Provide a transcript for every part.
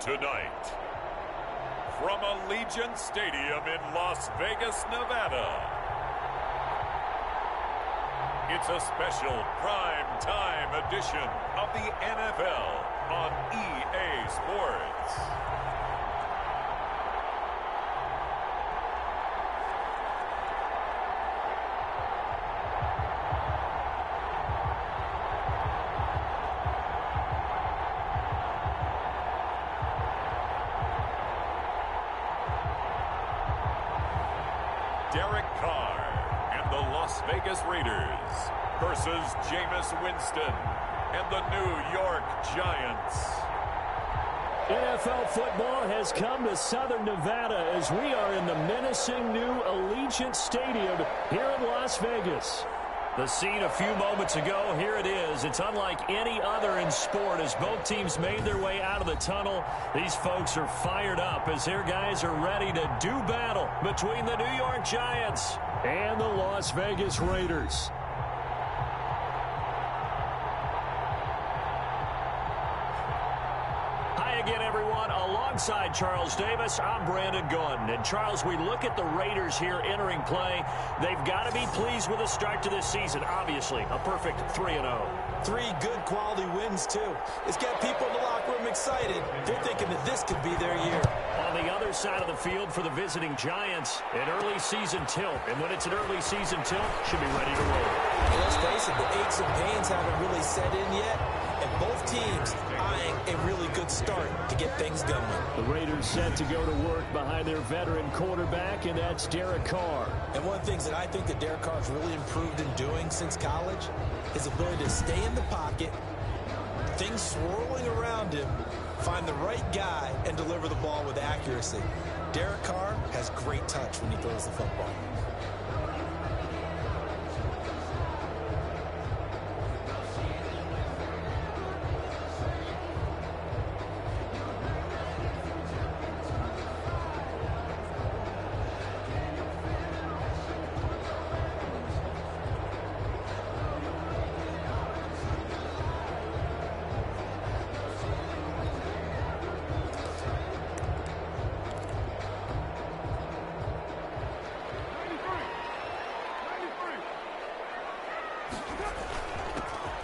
Tonight, from Allegiant Stadium in Las Vegas, Nevada, it's a special prime time edition of the NFL on EA Sports. Derek Carr and the Las Vegas Raiders versus Jameis Winston and the New York Giants. NFL football has come to Southern Nevada as we are in the menacing new Allegiant Stadium here in Las Vegas. The scene a few moments ago, here it is. It's unlike any other in sport as both teams made their way out of the tunnel. These folks are fired up as their guys are ready to do battle between the New York Giants and the Las Vegas Raiders. Again, everyone, alongside Charles Davis, I'm Brandon Gordon. And, Charles, we look at the Raiders here entering play. They've got to be pleased with the start to this season. Obviously, a perfect 3-0. 3 good quality wins, too. It's got people in the locker room excited. They're thinking that this could be their year. On the other side of the field for the visiting Giants, an early season tilt. And when it's an early season tilt, should be ready to roll. Let's face it, the aches and pains haven't really set in yet. And both teams eyeing a really good start to get things going. The Raiders set to go to work behind their veteran quarterback, and that's Derek Carr. And one of the things that I think that Derek Carr has really improved in doing since college, his ability to stay in the pocket, things swirling around him, find the right guy, and deliver the ball with accuracy. Derek Carr has great touch when he throws the football.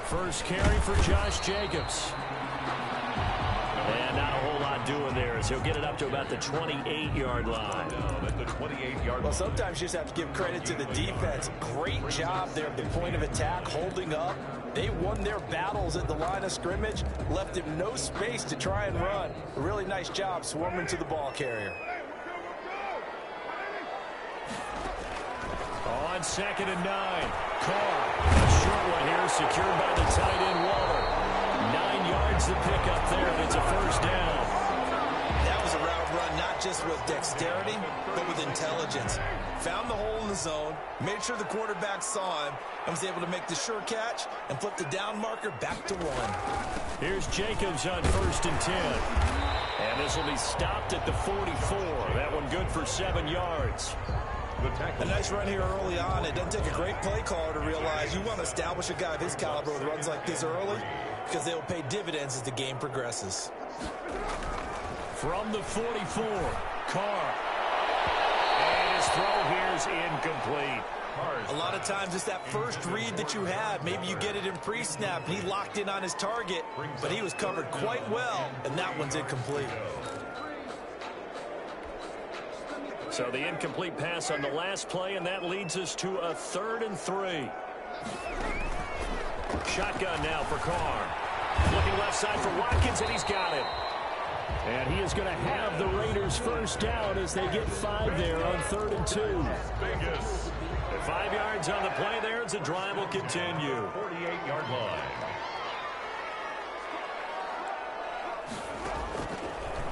First carry for Josh Jacobs. And not a whole lot doing there as he'll get it up to about the 28-yard line. At the 28-yard line. Well, sometimes you just have to give credit to the defense. Great job there at the point of attack, holding up. They won their battles at the line of scrimmage, left him no space to try and run. A really nice job swarming to the ball carrier. On 2nd and 9, Carr, a short one here, secured by the tight end Waller. 9 yards to pick up there, and it's a first down. That was a route run, not just with dexterity, but with intelligence. Found the hole in the zone, made sure the quarterback saw him, and was able to make the sure catch and flip the down marker back to 1. Here's Jacobs on 1st and 10. And this will be stopped at the 44. That one good for 7 yards. A nice run here early on. It doesn't take a great play caller to realize you want to establish a guy of his caliber with runs like this early because they will pay dividends as the game progresses. From the 44, Carr. And his throw here is incomplete. A lot of times it's that first read that you have. Maybe you get it in pre-snap, and he locked in on his target, but he was covered quite well, and that one's incomplete. So the incomplete pass on the last play, and that leads us to a 3rd and 3. Shotgun now for Carr. Looking left side for Watkins, and he's got it. And he is going to have the Raiders first down as they get 5 there on 3rd and 2. Vegas. 5 yards on the play there as the drive will continue. 48-yard line.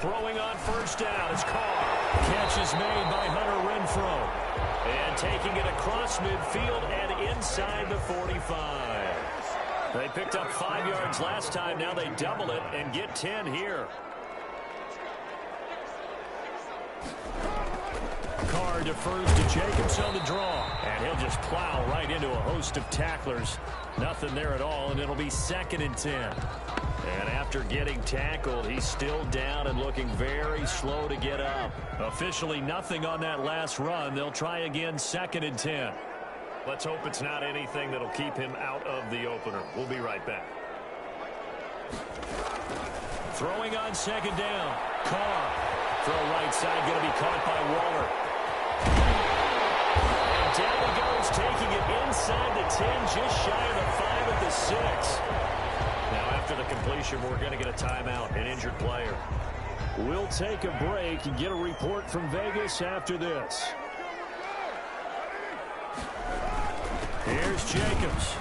Throwing on first down is Carr. Catch is made by Hunter Renfrow. And taking it across midfield and inside the 45. They picked up 5 yards last time. Now they double it and get 10 here. Carr defers to Jacobs on the draw. And he'll just plow right into a host of tacklers. Nothing there at all, and it'll be 2nd and 10. And after getting tackled, he's still down and looking very slow to get up. Officially nothing on that last run. They'll try again 2nd and 10. Let's hope it's not anything that'll keep him out of the opener. We'll be right back. Throwing on 2nd down. Carr. Throw right side, going to be caught by Waller. And down he goes, taking it inside the 10, just shy of the 5 at the 6. Now, after the completion, we're going to get a timeout, an injured player. We'll take a break and get a report from Vegas after this. Here's Jacobs.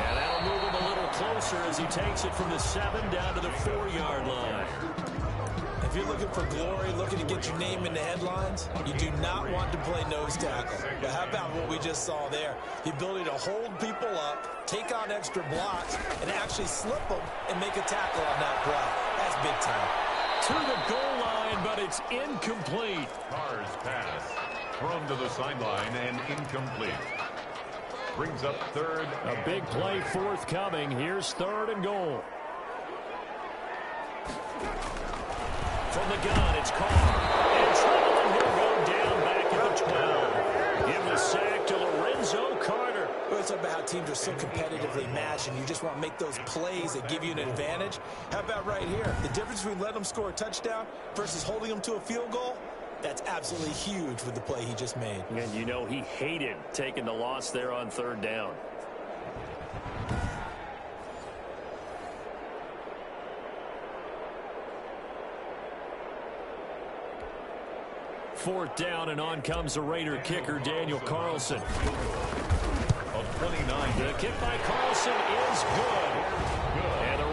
And that'll move him a little closer as he takes it from the 7 down to the 4-yard line. If you're looking for glory, looking to get your name in the headlines, you do not want to play nose tackle. But how about what we just saw there? The ability to hold people up, take on extra blocks, and actually slip them and make a tackle on that play. That's big time. To the goal line, but it's incomplete. Carr's pass thrown to the sideline and incomplete. Brings up 3rd. A big play forthcoming. Here's 3rd and goal. From the gun, it's Carr. And Trevor will go down back at the 12. Give the sack to Lorenzo Carter. We're talking about how teams are so competitively matched, and you just want to make those plays that give you an advantage. How about right here? The difference between letting them score a touchdown versus holding them to a field goal, that's absolutely huge with the play he just made. And you know he hated taking the loss there on 3rd down. 4th down, and on comes the Raider kicker, Daniel Carlson. Of 29. The kick by Carlson is good. And the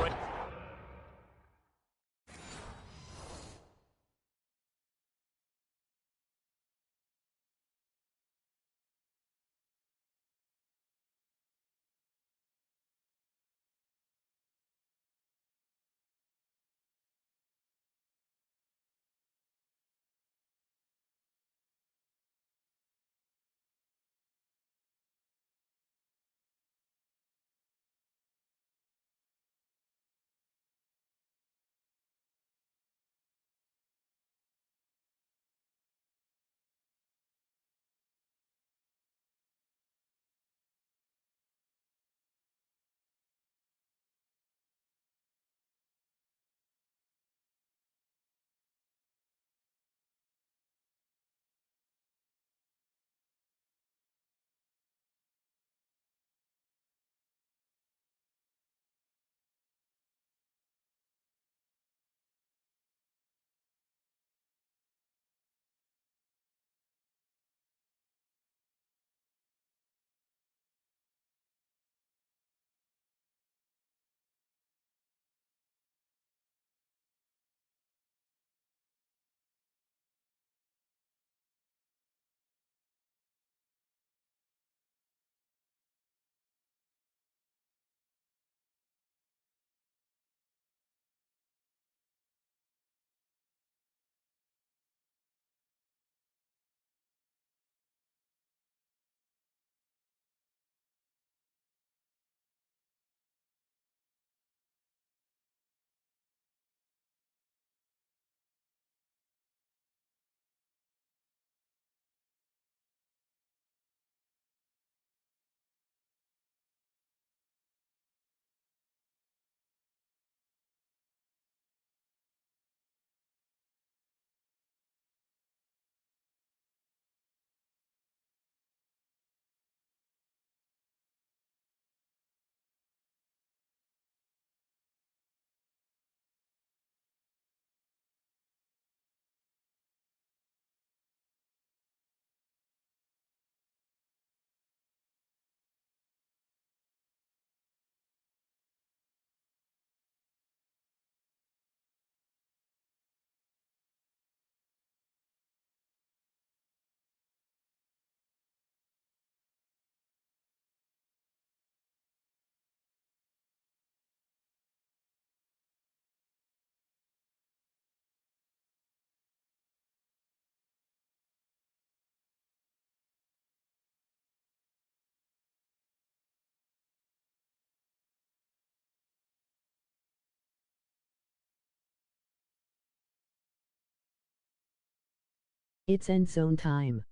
It's end zone time.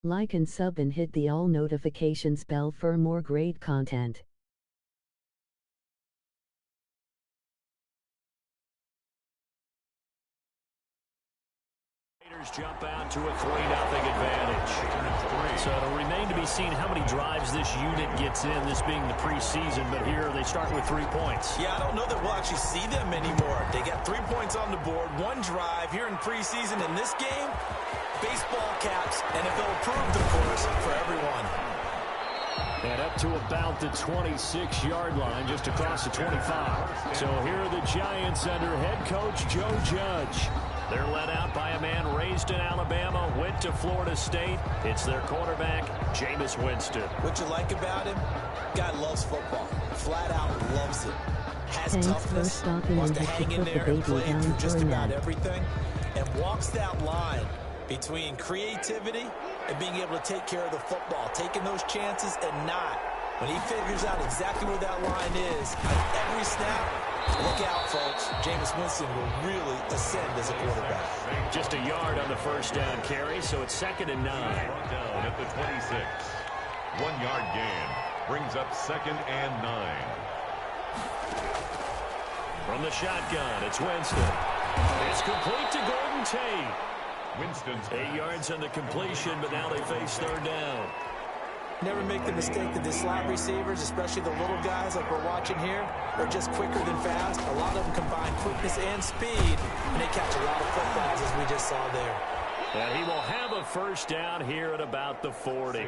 Like and sub and hit the all notifications bell for more great content. Jump out to a 3-0 advantage. So it'll remain to be seen how many drives this unit gets in, this being the preseason, but here they start with 3 points. Yeah, I don't know that we'll actually see them anymore. They got 3 points on the board, 1 drive here in preseason. In this game, baseball caps, NFL approved, of course, for everyone. And up to about the 26-yard line, just across the 25. So here are the Giants under head coach Joe Judge. They're led out by a man raised in Alabama, went to Florida State. It's their quarterback, Jameis Winston. What you like about him? Guy loves football. Flat out loves it. Has toughness, wants to hang in there and play through just about everything, and walks that line between creativity and being able to take care of the football, taking those chances and not. When he figures out exactly where that line is, on every snap, look out, folks. Jameis Winston will really ascend as a quarterback. Just a yard on the first down carry, so it's 2nd and 9. Down at the 26. 1-yard gain brings up 2nd and 9. From the shotgun, it's Winston. It's complete to Golden Tate. Winston's 8 yards on the completion, but now they face 3rd down. Never make the mistake that the slot receivers, especially the little guys like we're watching here, are just quicker than fast. A lot of them combine quickness and speed, and they catch a lot of footballs, as we just saw there. And he will have a first down here at about the 40.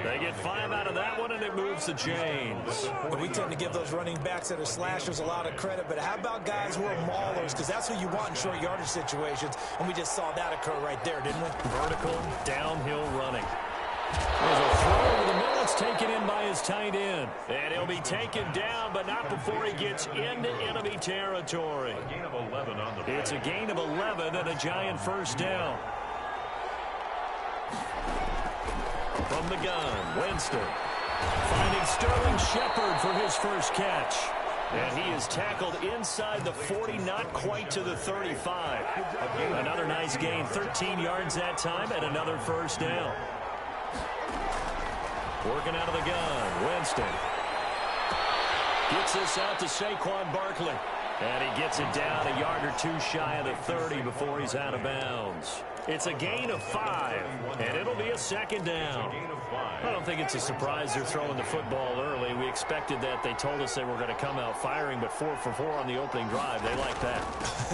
They get 5 out of that one, and it moves the chains. But we tend to give those running backs that are slashers a lot of credit, but how about guys who are maulers? Because that's who you want in short yardage situations, and we just saw that occur right there, didn't we? Vertical, downhill running. There's a throw over the middle. It's taken in by his tight end. And he'll be taken down, but not before he gets into enemy territory. A gain of 11 on the play. It's a gain of 11 and a Giant first down. From the gun, Winston. Finding Sterling Shepard for his first catch. And he is tackled inside the 40, not quite to the 35. Another nice gain, 13 yards that time, and another first down. Working out of the gun, Winston. Gets this out to Saquon Barkley. And he gets it down a yard or 2 shy of the 30 before he's out of bounds. It's a gain of 5, and it'll be a 2nd down. I don't think it's a surprise they're throwing the football early. We expected that. They told us they were going to come out firing, but 4 for 4 on the opening drive. They like that.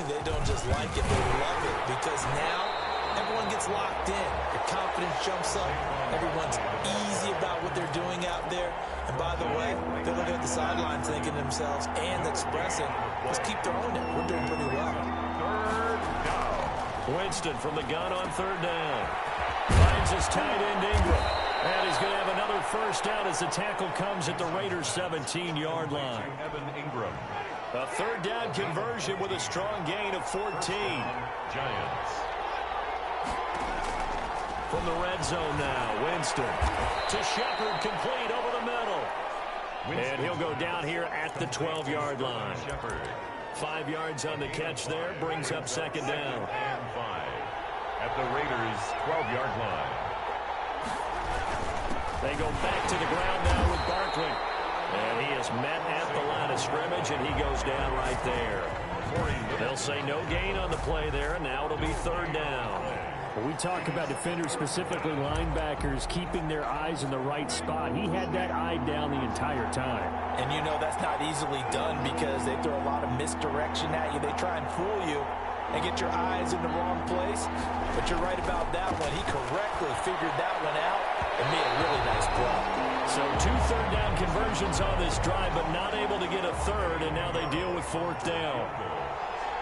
They don't just like it, they love it, because now everyone gets locked in. Their confidence jumps up. Everyone's easy about what they're doing out there. And by the way, they're looking at the sidelines thinking to themselves and expressing, let's keep throwing it. We're doing pretty well. 3rd down. Winston from the gun on 3rd down. Finds his tight end Ingram. And he's going to have another first down as the tackle comes at the Raiders' 17-yard line. Evan Ingram. A 3rd down conversion with a strong gain of 14. Giants. From the red zone now, Winston to Shepard, complete over the middle. And he'll go down here at the 12-yard line. 5 yards on the catch there, brings up 2nd down. And 5 at the Raiders' 12-yard line. They go back to the ground now with Barkley. And he is met at the line of scrimmage, and he goes down right there. They'll say no gain on the play there, and now it'll be 3rd down. When we talk about defenders, specifically linebackers, keeping their eyes in the right spot, he had that eye down the entire time. And you know that's not easily done because they throw a lot of misdirection at you. They try and fool you and get your eyes in the wrong place. But you're right about that one. He correctly figured that one out and made a really nice play. So 2 third-down conversions on this drive, but not able to get a third, and now they deal with 4th down.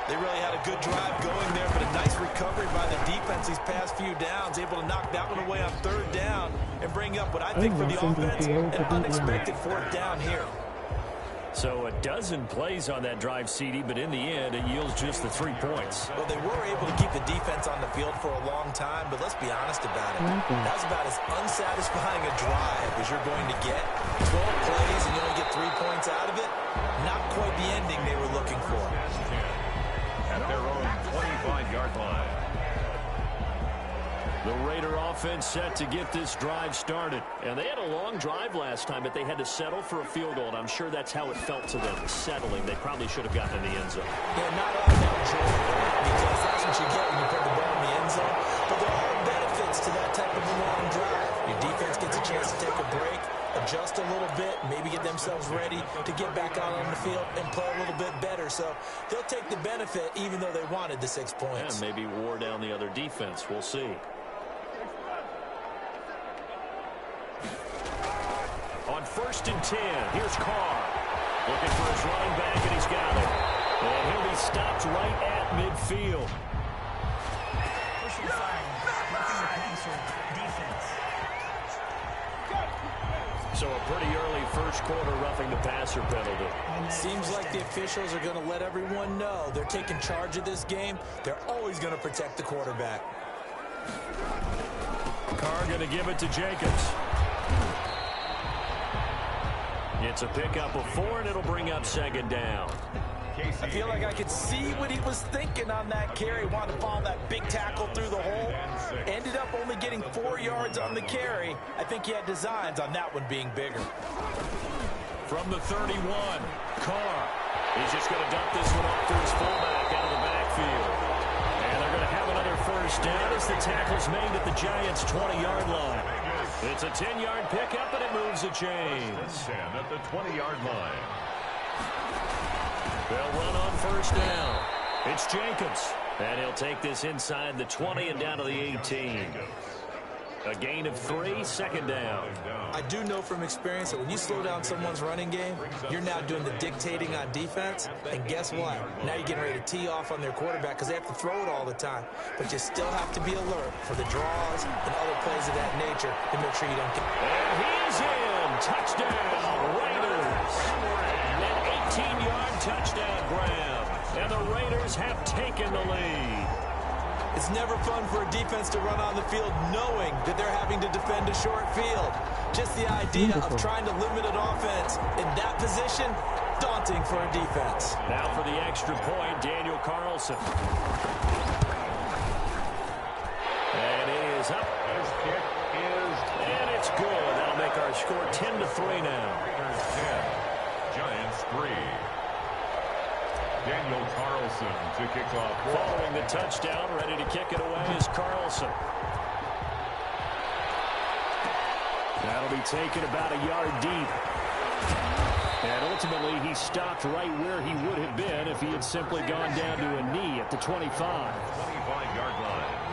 They really had a good drive going there, but a nice recovery by the defense these past few downs, able to knock that one away on 3rd down and bring up what I think for the offense, an unexpected 4th down here. So a dozen plays on that drive, CD, but in the end, it yields just the 3 points. Well, they were able to keep the defense on the field for a long time, but let's be honest about it. That was about as unsatisfying a drive as you're going to get. 12 plays and you only get 3 points out of it. Not quite the ending they were looking for. At their own 25-yard line. The Raider offense set to get this drive started. And they had a long drive last time, but they had to settle for a field goal. And I'm sure that's how it felt to them, settling. They probably should have gotten in the end zone. Yeah, not all that joy, because that's what you get when you put the ball in the end zone. But there are benefits to that type of a long drive. Your defense gets a chance to take a break, adjust a little bit, maybe get themselves ready to get back out on the field and play a little bit better. So they'll take the benefit even though they wanted the 6 points. And maybe wore down the other defense. We'll see. On 1st and 10, here's Carr. Looking for his running back, and he's got it. And he'll be stopped right at midfield. So a pretty early first quarter roughing the passer penalty. Seems like the officials are going to let everyone know they're taking charge of this game. They're always going to protect the quarterback. Carr going to give it to Jacobs. It's a pickup of 4, and it'll bring up 2nd down. I feel like I could see what he was thinking on that carry. Wanted to follow that big tackle through the hole. Ended up only getting 4 yards on the carry. I think he had designs on that one being bigger. From the 31, Carr. He's just going to dump this one off to his fullback out of the backfield. And they're going to have another first down as the tackle's made at the Giants' 20-yard line. It's a 10-yard pickup, and it moves the chains. 10 at the 20-yard line. They'll run on first down. It's Jacobs. And he'll take this inside the 20 and down to the 18. A gain of 3, 2nd down. I do know from experience that when you slow down someone's running game, you're now doing the dictating on defense. And guess what? Now you're getting ready to tee off on their quarterback because they have to throw it all the time. But you still have to be alert for the draws and other plays of that nature to make sure you don't get... And he's in. Touchdown, Raiders. An 18-yard touchdown grab. And the Raiders have taken the lead. It's never fun for a defense to run on the field knowing that they're having to defend a short field. Just the idea of trying to limit an offense in that position, daunting for a defense. Now for the extra point, Daniel Carlson. And it is up. His kick is... And it's good. That'll make our score 10-3 now. Raiders 10, Giants 3. Daniel Carlson to kick off. Following the touchdown, ready to kick it away is Carlson. That'll be taken about a yard deep. And ultimately, he stopped right where he would have been if he had simply gone down to a knee at the 25. 25-yard line.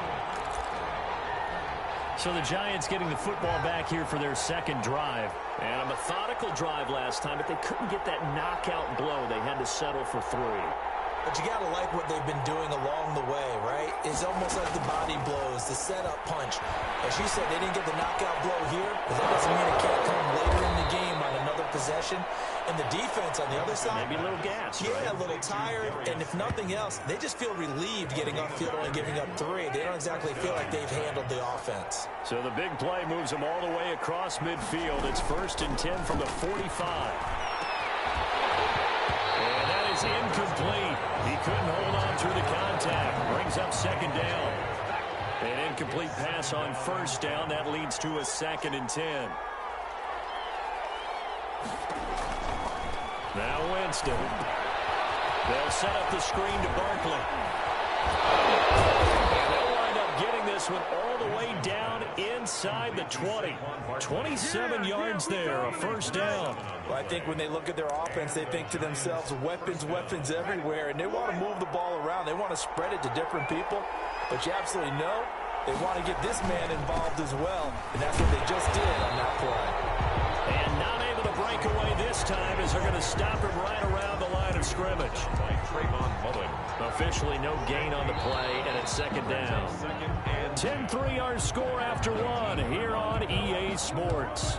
So the Giants getting the football back here for their 2nd drive. And a methodical drive last time, but they couldn't get that knockout blow. They had to settle for 3. But you got to like what they've been doing along the way, right? It's almost like the body blows, the setup punch. As you said, they didn't get the knockout blow here, but that doesn't mean it can't come later in the game on another possession. And the defense on the other side, Maybe a little gas. yeah, right? a little tired. And if nothing else, they just feel relieved getting upfield, only giving up 3. They don't exactly feel like they've handled the offense. So the big play moves them all the way across midfield. It's 1st and 10 from the 45. And that is incomplete. He couldn't hold on through the contact. Brings up 2nd down. An incomplete pass on 1st down. That leads to a 2nd and 10. Now Winston. They'll set up the screen to Barkley. And they'll wind up getting this one all the way down inside the 20. 27 yards there, a 1st down. Well, I think when they look at their offense, they think to themselves, weapons, weapons everywhere, and they want to move the ball around. They want to spread it to different people, but you absolutely know they want to get this man involved as well, and that's what they just did on that play. And not able to break away this time as they're going to stop him right around the line of scrimmage. By Trayvon Mullen. Officially no gain on the play, and it's 2nd down. 10-3 our score after 1 here on EA Sports.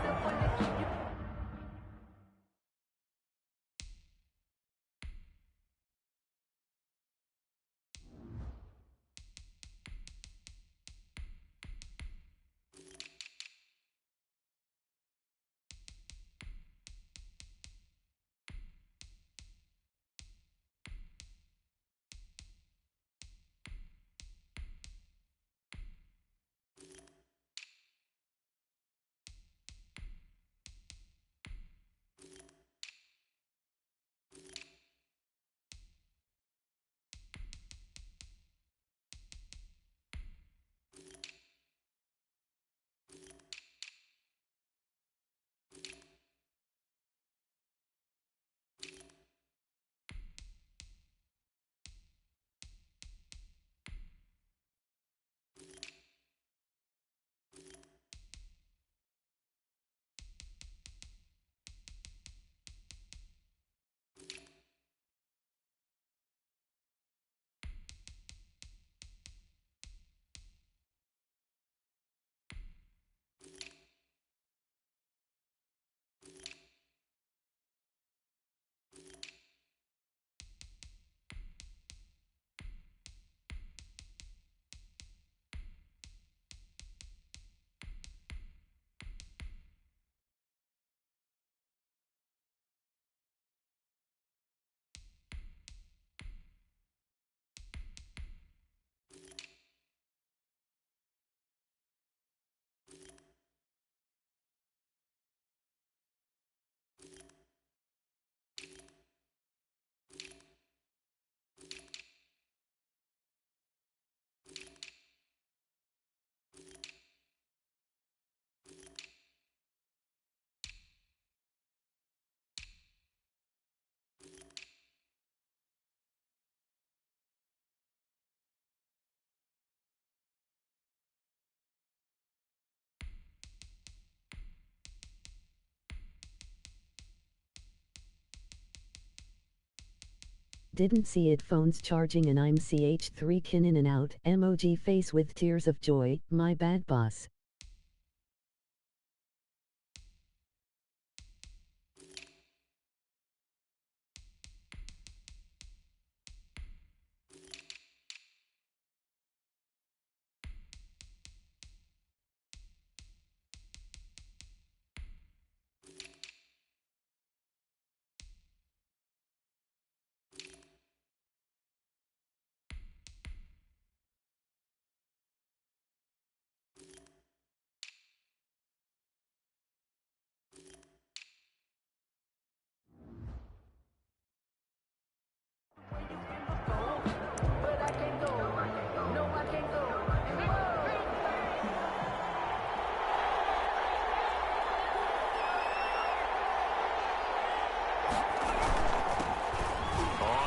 Didn't see it, phones charging and I'm ch3 kin in and out, emoji face with tears of joy, my bad boss.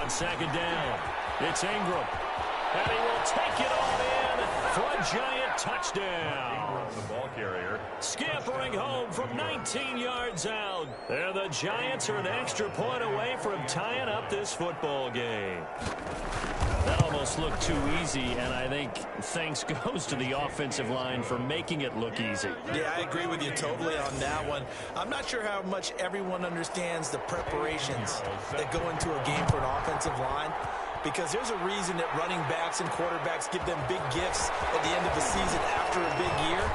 Second down. It's Ingram. And he will take it all in for a giant touchdown. The ball carrier. Scampering home from 19 yards out. And the Giants are an extra point away from tying up this football game. That almost looked too easy, and I think thanks goes to the offensive line for making it look easy. Yeah, I agree with you totally on that one. I'm not sure how much everyone understands the preparations that go into a game for an offensive line, because there's a reason that running backs and quarterbacks give them big gifts at the end of the season after a big year.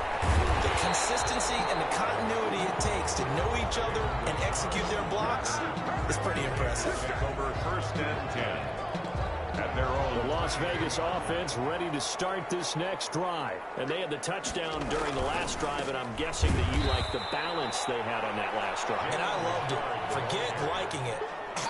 The consistency and the continuity it takes to know each other and execute their blocks is pretty impressive. Over 1st and 10. At their own. The Las Vegas offense ready to start this next drive. And they had the touchdown during the last drive, and I'm guessing that you like the balance they had on that last drive. And I loved it. Forget liking it.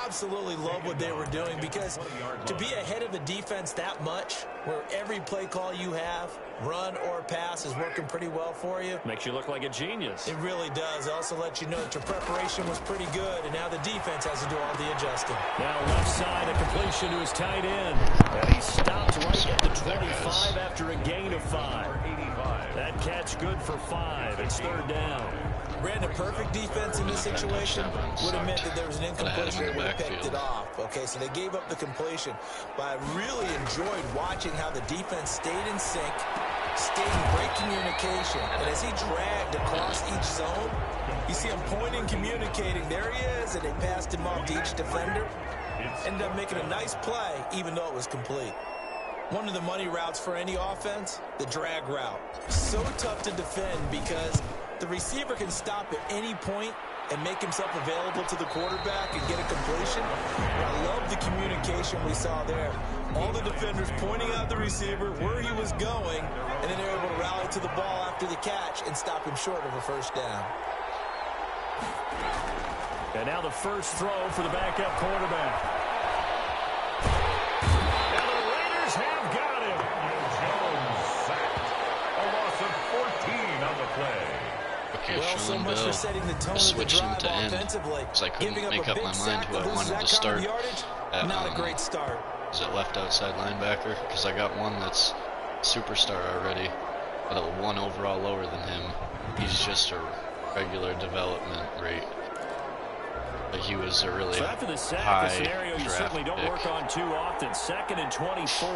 Absolutely love what they were doing, because to be ahead of a defense that much, where every play call you have, run or pass, is working pretty well for you. Makes you look like a genius. It really does. It also lets you know that your preparation was pretty good, and now the defense has to do all the adjusting. Now left side, a completion to his tight end. And he stopped right at the 25 after a gain of 5. That catch good for 5. It's 3rd down. Brandon, perfect defense in this situation would have meant that there was an incompletion that would have picked it off. Okay, so they gave up the completion. But I really enjoyed watching how the defense stayed in sync, stayed in great communication. And as he dragged across each zone, you see him pointing, communicating. There he is, and they passed him off to each defender. Ended up making a nice play, even though it was complete. One of the money routes for any offense, the drag route. So tough to defend because the receiver can stop at any point and make himself available to the quarterback and get a completion. I love the communication we saw there. All the defenders pointing out the receiver, where he was going, and then they were able to rally to the ball after the catch and stop him short of a 1st down. And now the first throw for the backup quarterback. And the Raiders have got him. Jones sacked. A loss of 14 on the play. Okay, Well, so much for setting the tone of the drive offensively. Because I couldn't Giving up make a up big my mind sack who I that loses wanted to that start. kind of yardage, not a great start. Is it left outside linebacker? Because I got one that's superstar already, but a 1 overall lower than him. He's just a regular development rate. But he was a really So after the sack, high a scenario you certainly don't pick. work on too often. 2nd and 24.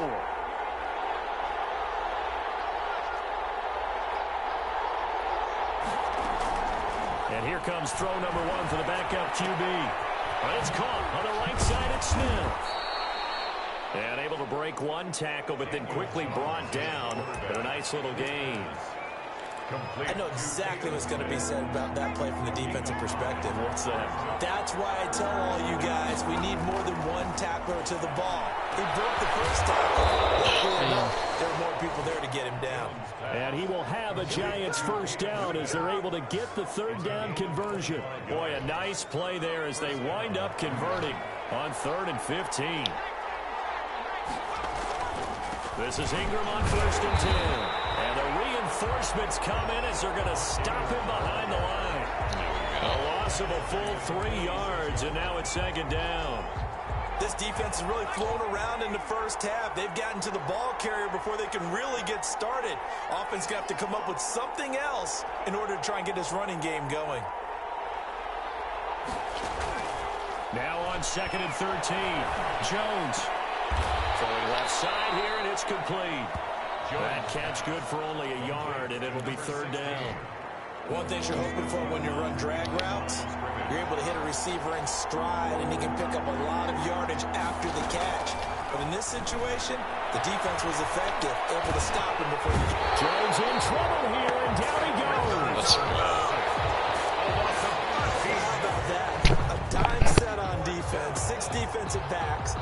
And here comes throw number 1 for the backup QB. And it's caught on the right side at Smith. And able to break one tackle, but then quickly brought down. But a nice little gain. I know exactly what's going to be said about that play from the defensive perspective. What's that? That's why I tell all you guys we need more than one tackler to the ball. He broke the first tackle. Luckily enough, there were more people there to get him down. And he will have a Giants 1st down as they're able to get the 3rd down conversion. Boy, a nice play there as they wind up converting on 3rd and 15. This is Ingram on 1st and 10. And the reinforcements come in as they're going to stop him behind the line. A loss of a full 3 yards, and now it's 2nd down. This defense is really thrown around in the first half. They've gotten to the ball carrier before they can really get started. Offense going to have to come up with something else in order to try and get this running game going. Now on 2nd and 13. Jones. Throwing left side here, and it's complete. That catch good for only a yard, and it'll be 3rd down. One thing you're hoping for when you run drag routes, you're able to hit a receiver in stride, and he can pick up a lot of yardage after the catch. But in this situation, the defense was effective, able to stop him before he... Jones in trouble here, and down he goes. How about that? A dime set on defense, 6 defensive backs.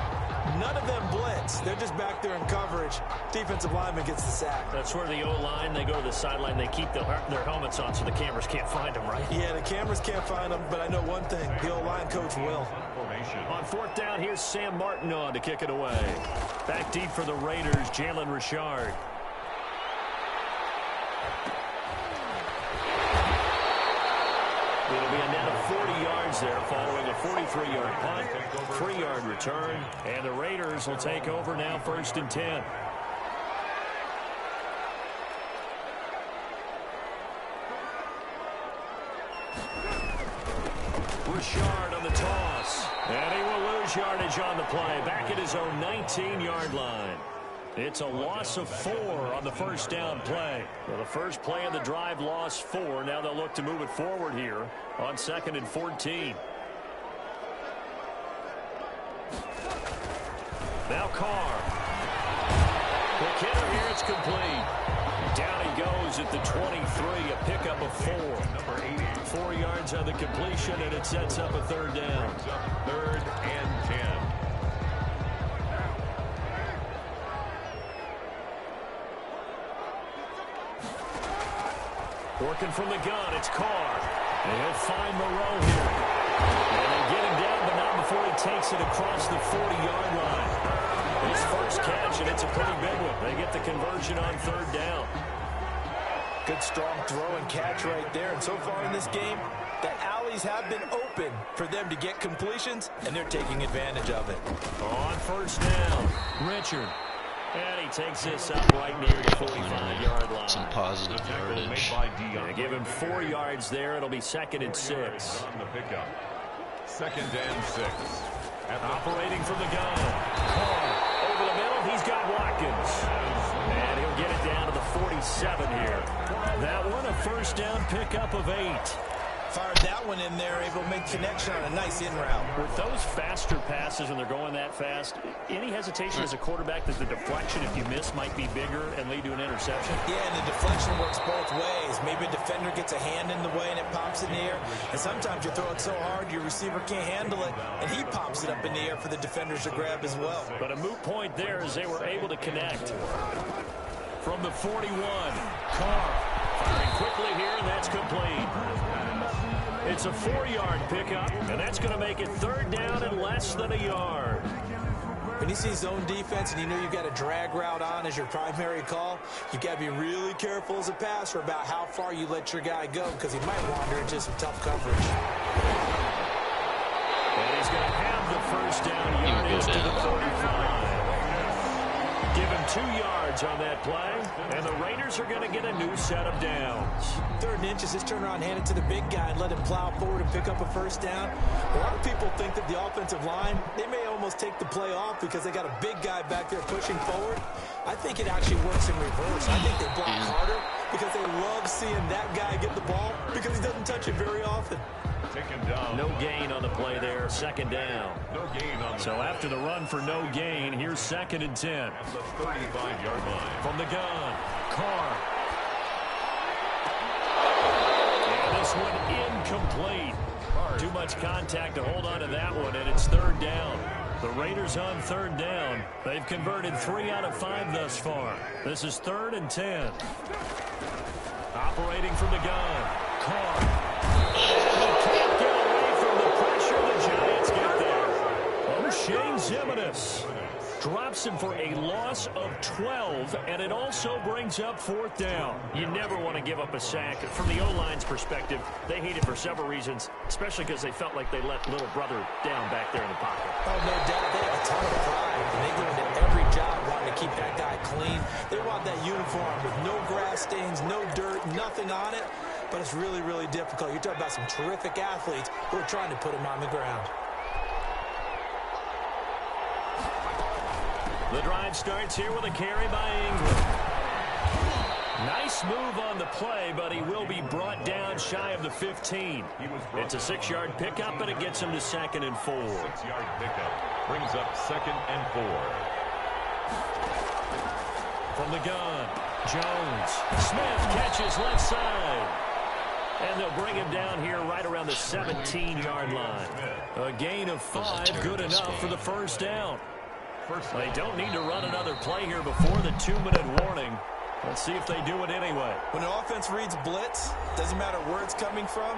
None of them blitz. They're just back there in coverage. Defensive lineman gets the sack. That's where the O-line, they go to the sideline, they keep their helmets on so the cameras can't find them, right? Yeah, the cameras can't find them, but I know one thing. The O-line coach will. On 4th down, here's Sam Martin on to kick it away. Back deep for the Raiders, Jalen Richard. It'll be a net of 40 yards there following a 43-yard punt, 3-yard return, and the Raiders will take over now 1st and 10. Richard on the toss, and he will lose yardage on the play, back at his own 19-yard line. It's a loss of 4 on the 1st down play. Well, the first play of the drive lost 4. Now they'll look to move it forward here on 2nd and 14. Now Carr. The kicker here, it's complete. Down he goes at the 23, a pickup of 4. 4 yards on the completion, and it sets up a 3rd down. 3rd and 10. Working from the gun, it's Carr. And he'll find Moreau here. And they get him down, but not before he takes it across the 40-yard line. His first catch, and it's a pretty big one. They get the conversion on 3rd down. Good, strong throw and catch right there. And so far in this game, the alleys have been open for them to get completions, and they're taking advantage of it. On 1st down, Richard. And he takes this up right near the 45-yard line. Some positive yardage. Yeah, give him 4 yards there. It'll be 2nd and 6. On the pickup. 2nd and 6. Operating from the gun. Carr over the middle. He's got Watkins. And he'll get it down to the 47 here. That one a 1st down pickup of 8. Fired that one in there, able to make connection on a nice in route. With those faster passes when they're going that fast, any hesitation as a quarterback that the deflection, if you miss, might be bigger and lead to an interception? Yeah, and the deflection works both ways. Maybe a defender gets a hand in the way and it pops in the air. And sometimes you throw it so hard your receiver can't handle it, and he pops it up in the air for the defenders to grab as well. But a moot point there as they were able to connect. From the 41, Carr firing quickly here, and that's complete. It's a 4-yard pickup, and that's going to make it 3rd down and less than a yard. When you see zone defense and you know you've got a drag route on as your primary call, you've got to be really careful as a passer about how far you let your guy go, because he might wander into some tough coverage. And he's going to have the 1st down yardage to the 45. Give him 2 yards on that play, and the Raiders are going to get a new set of downs. 3rd and inches, just turn around, hand it to the big guy, and let him plow forward and pick up a 1st down. A lot of people think that the offensive line, they may almost take the play off because they got a big guy back there pushing forward. I think it actually works in reverse. I think they block harder because they love seeing that guy get the ball because he doesn't touch it very often. No gain on the play there, 2nd down. No gain on the So after the run for no gain, here's 2nd and 10. at the 35-yard line. From the gun, Carr. And this one incomplete. Too much contact to hold on to that one, and it's 3rd down. The Raiders on 3rd down. They've converted 3 out of 5 thus far. This is 3rd and 10. Operating from the gun, Carr. Can't get away from the pressure. The Giants get there. O'Shane Ximines drops him for a loss of 12, and it also brings up 4th down. You never want to give up a sack. From the O-line's perspective, they hate it for several reasons, especially because they felt like they let little brother down back there in the pocket. Oh, no doubt. They have a ton of pride, and they go into every job wanting to keep that guy clean. They want that uniform with no grass stains, no dirt, nothing on it. But it's really, really difficult. You're talking about some terrific athletes who are trying to put him on the ground. The drive starts here with a carry by Ingram. Nice move on the play, but he will be brought down shy of the 15. It's a 6-yard pickup, and it gets him to 2nd and 4. 6-yard pickup brings up 2nd and 4. From the gun, Jones. Smith catches left side. And they'll bring him down here right around the 17-yard line. A gain of 5, good enough for the first down. They don't need to run another play here before the 2-minute warning. Let's see if they do it anyway. When an offense reads blitz, doesn't matter where it's coming from,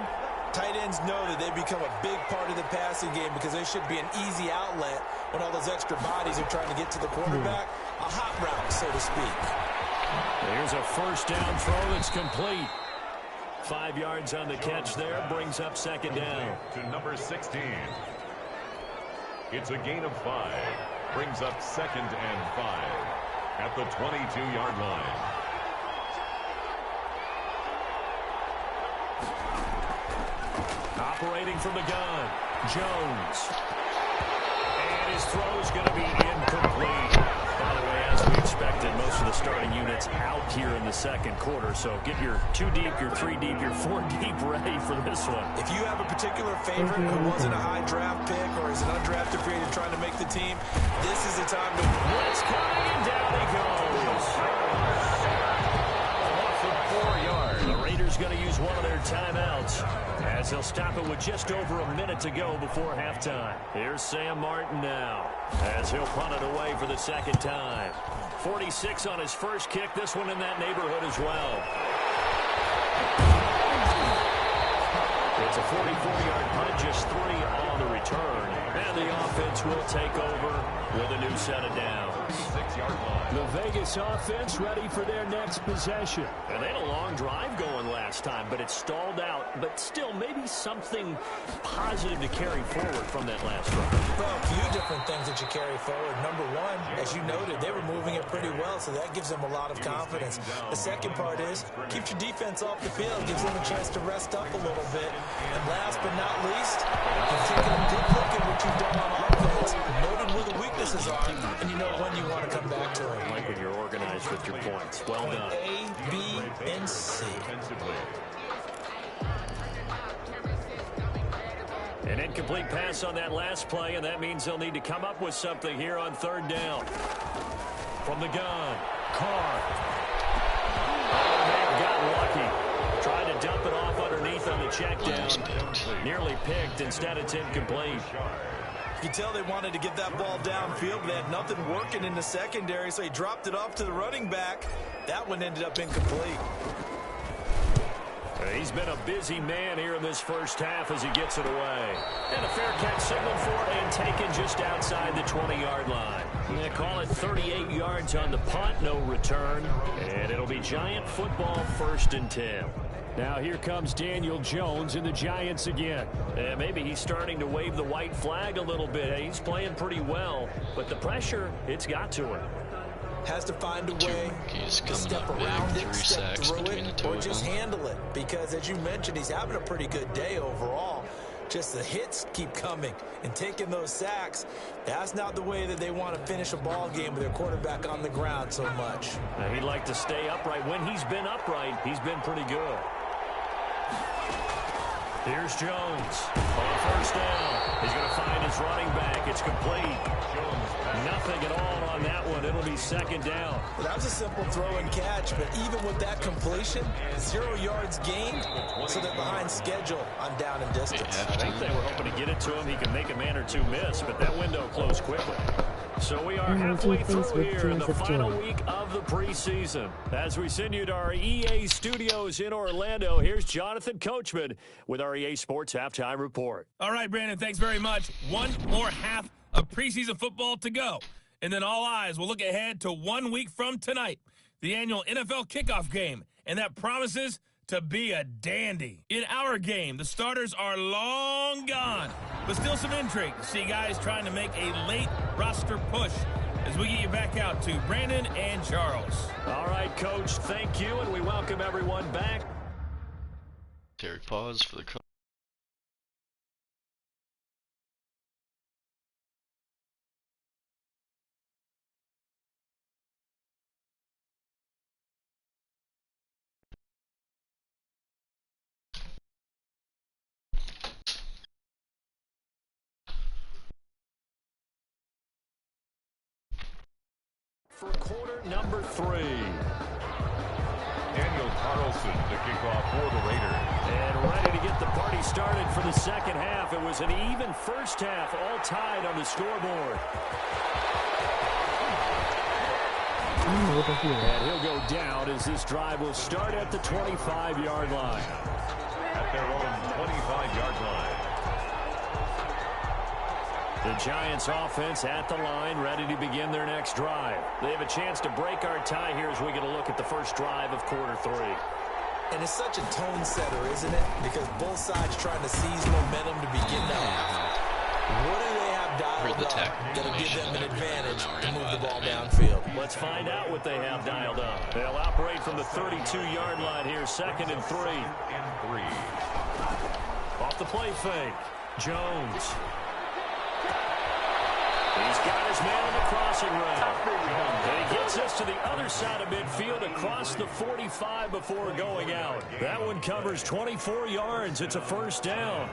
tight ends know that they become a big part of the passing game because they should be an easy outlet when all those extra bodies are trying to get to the quarterback. A hot route, so to speak. Here's a first down throw that's complete. 5 yards on the catch there, brings up 2nd down. To number 16. It's a gain of 5. Brings up 2nd and 5 at the 22-yard line. Operating from the gun, Jones. And his throw is going to be incomplete. By the way, as we expected, most of the starting units out here in the 2nd quarter. So get your 2 deep, your 3 deep, your 4 deep ready for this one. If you have a particular favorite who wasn't a high draft pick or is an undrafted free agent trying to make the team, this is the time to... Blitz coming, and down he goes. Off of 4 yards. The Raiders going to use one of their timeouts as they'll stop it with just over a minute to go before halftime. Here's Sam Martin now as he'll punt it away for the 2nd time. 46 on his first kick. This one in that neighborhood as well. It's a 44-yard punt, just 3 on the return. And the offense will take over with a new set of downs. 6-yard line. The Vegas offense ready for their next possession. And they had a long drive going last time, but it stalled out. But still, maybe something positive to carry forward from that last drive. Well, a few different things that you carry forward. Number one, as you noted, they were moving it pretty well, so that gives them a lot of confidence. The second part is, keeps your defense off the field, gives them a chance to rest up a little bit. And last but not least, you've taken a good look at what you've done on offense, noted where the weaknesses are, and you know when you want to come back to it. Like when you're organized with your points. Well Point done. A, B, and C. An incomplete pass on that last play, and that means they'll need to come up with something here on 3rd down. From the gun, Carr. Oh, got lucky. Tried to dump it off underneath on the check down. Nearly picked. Instead, it's incomplete. You can tell they wanted to get that ball downfield, but they had nothing working in the secondary, so he dropped it off to the running back. That one ended up incomplete. He's been a busy man here in this first half as he gets it away. And a fair catch signaled for and taken just outside the 20-yard line. They call it 38 yards on the punt, no return. And it'll be Giant football, 1st and 10. Now here comes Daniel Jones and the Giants again. And maybe he's starting to wave the white flag a little bit. He's playing pretty well, but the pressure, it's got to him. Has to find a way to step around it, step through it, or just handle it. Because as you mentioned, he's having a pretty good day overall. Just the hits keep coming and taking those sacks. That's not the way that they want to finish a ball game with their quarterback on the ground so much. He'd like to stay upright. When he's been upright, he's been pretty good. Here's Jones on 1st down. He's going to find his running back. It's complete. Nothing at all on that one. It'll be 2nd down. Well, that was a simple throw and catch, but even with that completion, 0 yards gained, so they're behind schedule on down and distance. I think they were hoping to get it to him. He can make a man or two miss, but that window closed quickly. So we are halfway through here in the final week of the preseason. As we send you to our EA studios in Orlando, here's Jonathan Coachman with our EA Sports Halftime Report. All right, Brandon, thanks very much. One more half of preseason football to go. And then all eyes will look ahead to 1 week from tonight, the annual NFL kickoff game. And that promises to be a dandy. In our game, the starters are long gone, but still some intrigue to see guys trying to make a late roster push as we get you back out to Brandon and Charles. All right, Coach, thank you, and we welcome everyone back. Derek, pause for the quarter number 3. Daniel Carlson to kick off for the Raiders. And ready to get the party started for the second half. It was an even first half, all tied on the scoreboard. And he'll go down as this drive will start at the 25-yard line. At their own 25-yard line. The Giants offense at the line, ready to begin their next drive. They have a chance to break our tie here as we get a look at the first drive of quarter 3. And it's such a tone setter, isn't it? Because both sides trying to seize momentum to begin the half. What do they have dialed up that'll give them an advantage to move the ball downfield? Let's find out what they have dialed up. They'll operate from the 32-yard line here, 2nd and 3. Off the play fake, Jones. He's got his man on the crossing route. And he gets us to the other side of midfield across the 45 before going out. That one covers 24 yards. It's a first down.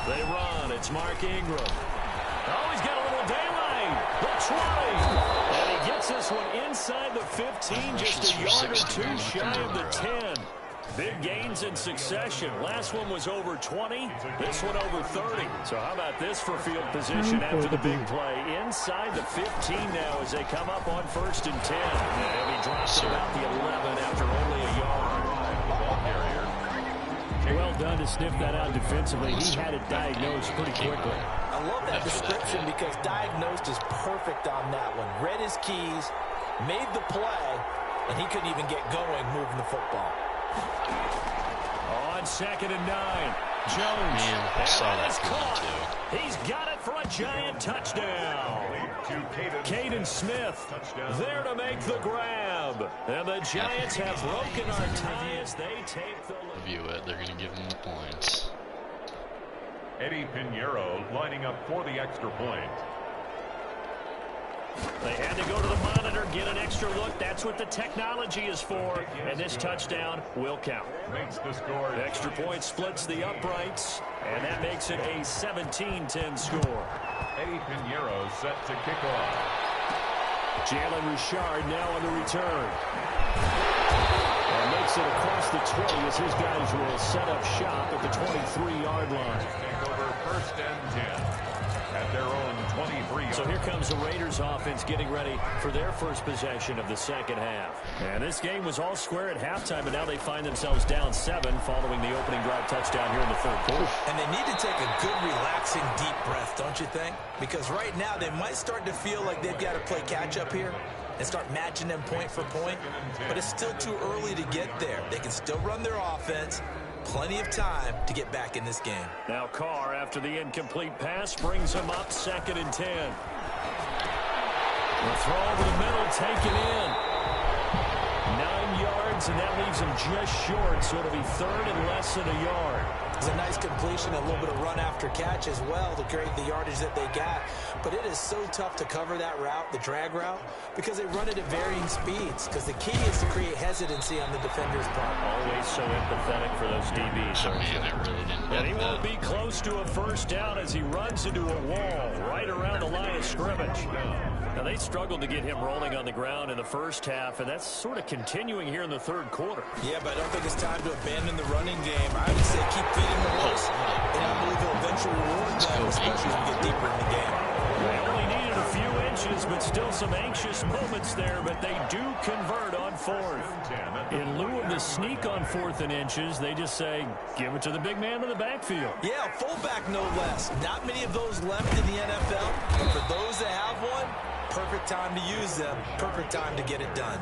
They run. It's Mark Ingram. Oh, he's got a little daylight. The 20. And he gets this one inside the 15, just a yard or 2 shy of the 10. Big gains in succession. Last one was over 20. This one over 30. So how about this for field position after the big play? Inside the 15 now as they come up on 1st and 10. And he drops about the 11 after only a yard. Well done to sniff that out defensively. He had it diagnosed pretty quickly. I love that description because diagnosed is perfect on that one. Read his keys, made the play, and he couldn't even get going moving the football. On 2nd and 9, Jones. Man, I saw that caught. too. He's got it for a Giant touchdown. Caden Smith there to make the grab. And the Giants have broken our tie as they take the lead. Review it. They're going to give him the points. Eddie Pinheiro lining up for the extra point. They had to go to the monitor, get an extra look. That's what the technology is for. And this touchdown will count. Makes the score. Extra point splits the uprights, and that makes it a 17-10 score. Eddie Pinheiro set to kick off. Jalen Richard now on the return. And makes it across the 20 as his guys will set up shop at the 23-yard line. Take over 1st and 10. At their own 23. So here comes the Raiders offense getting ready for their first possession of the second half. And this game was all square at halftime, but now they find themselves down 7 following the opening drive touchdown here in the 3rd quarter. And they need to take a good, relaxing, deep breath, don't you think? Because right now they might start to feel like they've got to play catch-up here and start matching them point for point. But it's still too early to get there. They can still run their offense. Plenty of time to get back in this game. Now Carr, after the incomplete pass, brings him up 2nd and 10. The throw over the middle, taken in. 9 yards, and that leaves him just short, so it'll be 3rd and less than a yard. It's a nice completion, a little bit of run after catch as well to create the yardage that they got. But it is so tough to cover that route, the drag route, because they run it at varying speeds. Because the key is to create hesitancy on the defender's part. Always so empathetic for those DBs. Oh, man, I really didn't And he get won't that. be close to a first down as he runs into a wall right around the line of scrimmage. Now, they struggled to get him rolling on the ground in the first half, and that's sort of continuing here in the 3rd quarter. Yeah, but I don't think it's time to abandon the running game. I would say keep feeding the horse, and I believe he'll eventually reward that, especially as we get deeper in the game. They only needed a few inches, but still some anxious moments there, but they do convert on 4th. In lieu of the sneak on 4th and inches, they just say, give it to the big man in the backfield. Yeah, fullback no less. Not many of those left in the NFL, but for those that have one, perfect time to use them, perfect time to get it done.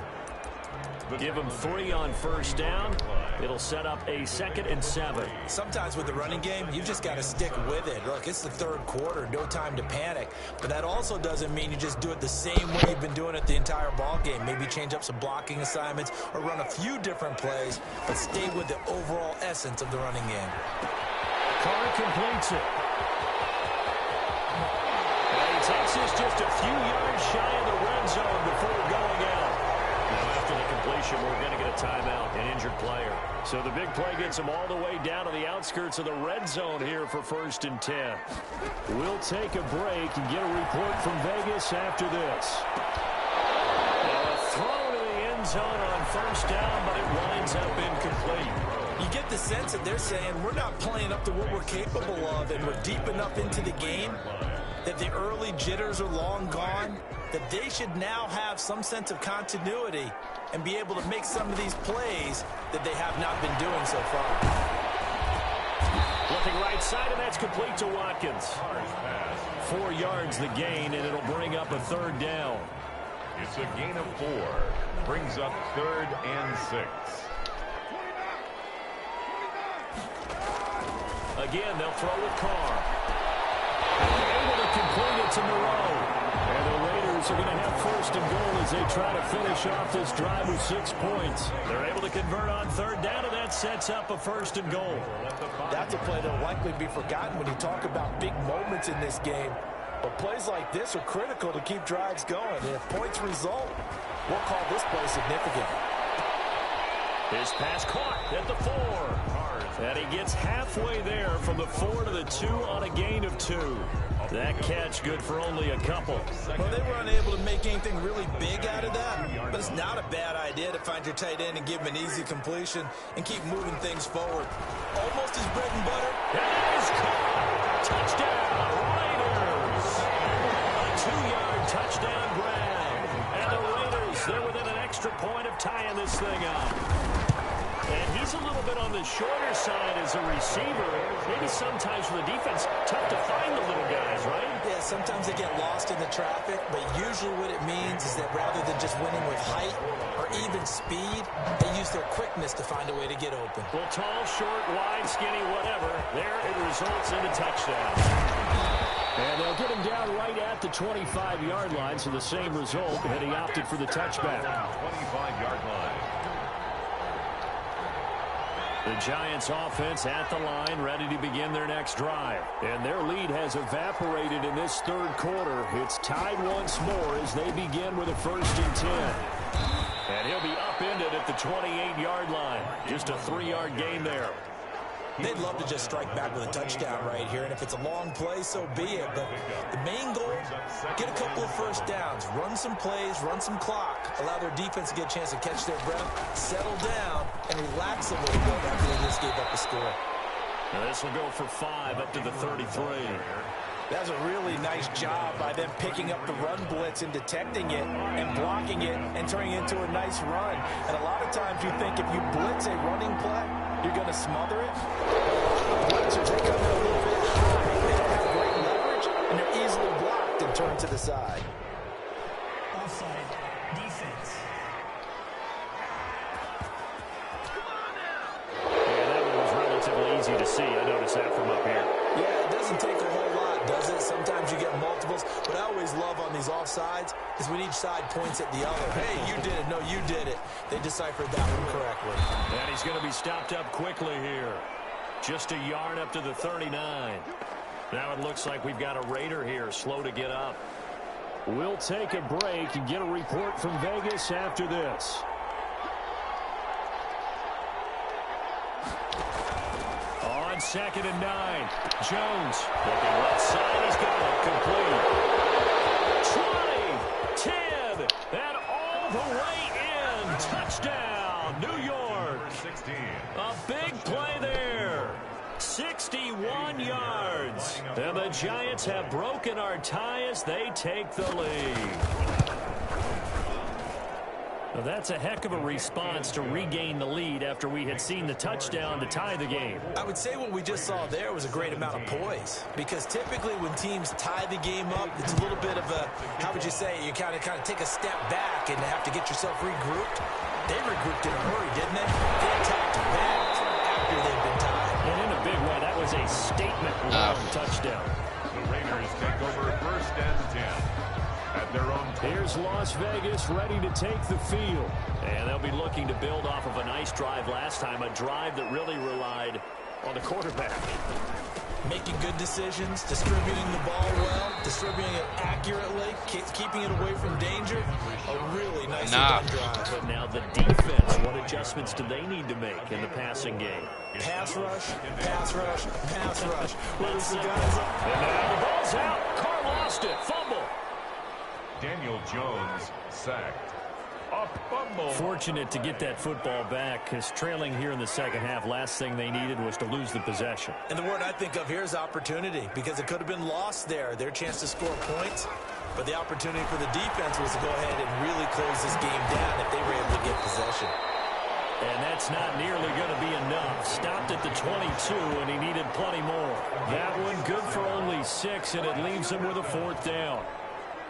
Give them 3 on first down. It'll set up a 2nd and 7. Sometimes with the running game, you've just got to stick with it. Look, it's the 3rd quarter, no time to panic. But that also doesn't mean you just do it the same way you've been doing it the entire ball game. Maybe change up some blocking assignments or run a few different plays, but stay with the overall essence of the running game. Carr completes it. And he takes this just a few yards shy of the red zone before going out. Now, after the completion, we're going to get a timeout, an injured player. So the big play gets them all the way down to the outskirts of the red zone here for 1st and 10. We'll take a break and get a report from Vegas after this. A throw to the end zone on 1st down, but it winds up incomplete. You get the sense that they're saying we're not playing up to what we're capable of, and we're deep enough into the game that the early jitters are long gone, that they should now have some sense of continuity and be able to make some of these plays that they have not been doing so far. Looking right side, and that's complete to Watkins. 4 yards the gain, and it'll bring up a 3rd down. It's a gain of 4. Brings up 3rd and 6. Again, they'll throw with Carr. Able to complete it to Moreau. And the Raiders are going to have 1st and goal as they try to finish off this drive with 6 points. They're able to convert on 3rd down, and that sets up a 1st and goal. That's a play that will likely be forgotten when you talk about big moments in this game. But plays like this are critical to keep drives going. And if points result, we'll call this play significant. His pass caught at the 4. And he gets halfway there from the 4 to the 2 on a gain of 2. That catch good for only a couple. Well, they were unable to make anything really big out of that, but it's not a bad idea to find your tight end and give him an easy completion and keep moving things forward. Almost his bread and butter. That is caught. Touchdown, Raiders. A 2-yard touchdown grab. And the Raiders, they're within an extra point of tying this thing up. And he's a little bit on the shorter side as a receiver. Maybe sometimes for the defense, tough to find the little guys, right? Yeah, sometimes they get lost in the traffic, but usually what it means is that rather than just winning with height or even speed, they use their quickness to find a way to get open. Well, tall, short, wide, skinny, whatever. There it results in a touchdown. And they'll get him down right at the 25-yard line, so the same result, and he opted for the touchback. 25-yard line. The Giants offense at the line, ready to begin their next drive. And their lead has evaporated in this 3rd quarter. It's tied once more as they begin with a 1st and 10. And he'll be upended at the 28-yard line. Just a 3-yard gain there. They'd love to just strike back with a touchdown right here, and if it's a long play, so be it. But the main goal, get a couple of 1st downs, run some plays, run some clock, allow their defense to get a chance to catch their breath, settle down, and relax a little bit after they just gave up the score. Now this will go for 5 up to the 33. That's a really nice job by them picking up the run blitz and detecting it and blocking it and turning it into a nice run. And a lot of times you think if you blitz a running play, you're going to smother it. Blitzers, they come in a little bit high. They don't have great leverage, and they're easily blocked and turned to the side. Offside defense. Yeah, that one was relatively easy to see. I noticed that from up here. Yeah, it doesn't take a whole lot, does it? Sometimes you get multiples. What I always love on these offsides is when each side points at the other. Hey, you did it. No, you did it. They deciphered that one correctly. And he's going to be stopped up quickly here. Just a yard up to the 39. Now it looks like we've got a Raider here, slow to get up. We'll take a break and get a report from Vegas after this. On 2nd and 9, Jones looking left side. He's got it complete. 20, 10, and all the way in. Touchdown, New York. 16. A big play there. 61 yards. And the Giants have broken our tie as they take the lead. Well, that's a heck of a response to regain the lead after we had seen the touchdown to tie the game. I would say what we just saw there was a great amount of poise, because typically when teams tie the game up, it's a little bit of a, how would you say, you kind of take a step back and have to get yourself regrouped. They regrouped in a hurry, didn't they? They attacked back after they've been tied. And in a big way, that was a statement long touchdown. The Raiders take over 1st and 10. At their own. Here's Las Vegas ready to take the field. And they'll be looking to build off of a nice drive last time, a drive that really relied on the quarterback. Making good decisions, distributing the ball well, distributing it accurately, keeping it away from danger. A really nicely done drive. But now the defense, what adjustments do they need to make in the passing game? Pass rush, pass rush, pass rush. Let's see guys up. And now the ball's out. Carr lost it. Fumble. Daniel Jones sacked. A fumble. Fortunate to get that football back, because trailing here in the second half, last thing they needed was to lose the possession. And the word I think of here is opportunity, because it could have been lost there. Their chance to score points, but the opportunity for the defense was to go ahead and really close this game down if they were able to get possession. And that's not nearly going to be enough. Stopped at the 22, and he needed plenty more. That one good for only 6, and it leaves him with a 4th down.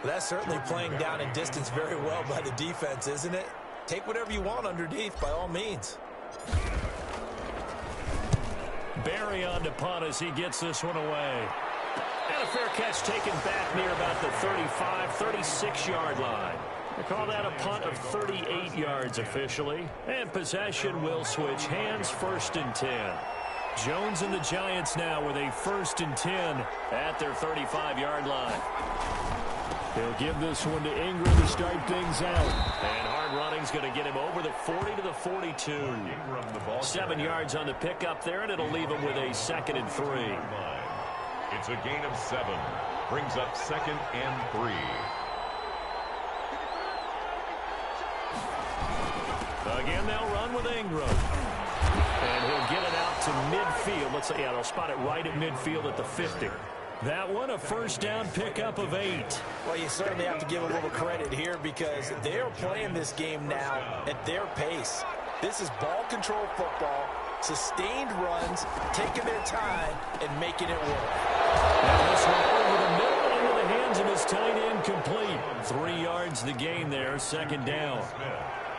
Well, that's certainly playing down in distance very well by the defense, isn't it? Take whatever you want underneath, by all means. Barry on to punt as he gets this one away. And a fair catch taken back near about the 35, 36-yard line. They call that a punt of 38 yards officially. And possession will switch hands, 1st and 10. Jones and the Giants now with a 1st and 10 at their 35-yard line. He'll give this one to Ingram to start things out. And hard running's going to get him over the 40 to the 42. 7 yards on the pickup there, and it'll leave him with a 2nd and 3. It's a gain of 7. Brings up 2nd and 3. Again, they'll run with Ingram. And he'll get it out to midfield. Let's say, yeah, they'll spot it right at midfield at the 50. That one, a 1st down pickup of 8. Well, you certainly have to give a little credit here because they're playing this game now at their pace. This is ball control football, sustained runs, taking their time, and making it work. And this one over the middle into the hands of his tight end complete. 3 yards the gain there, 2nd down.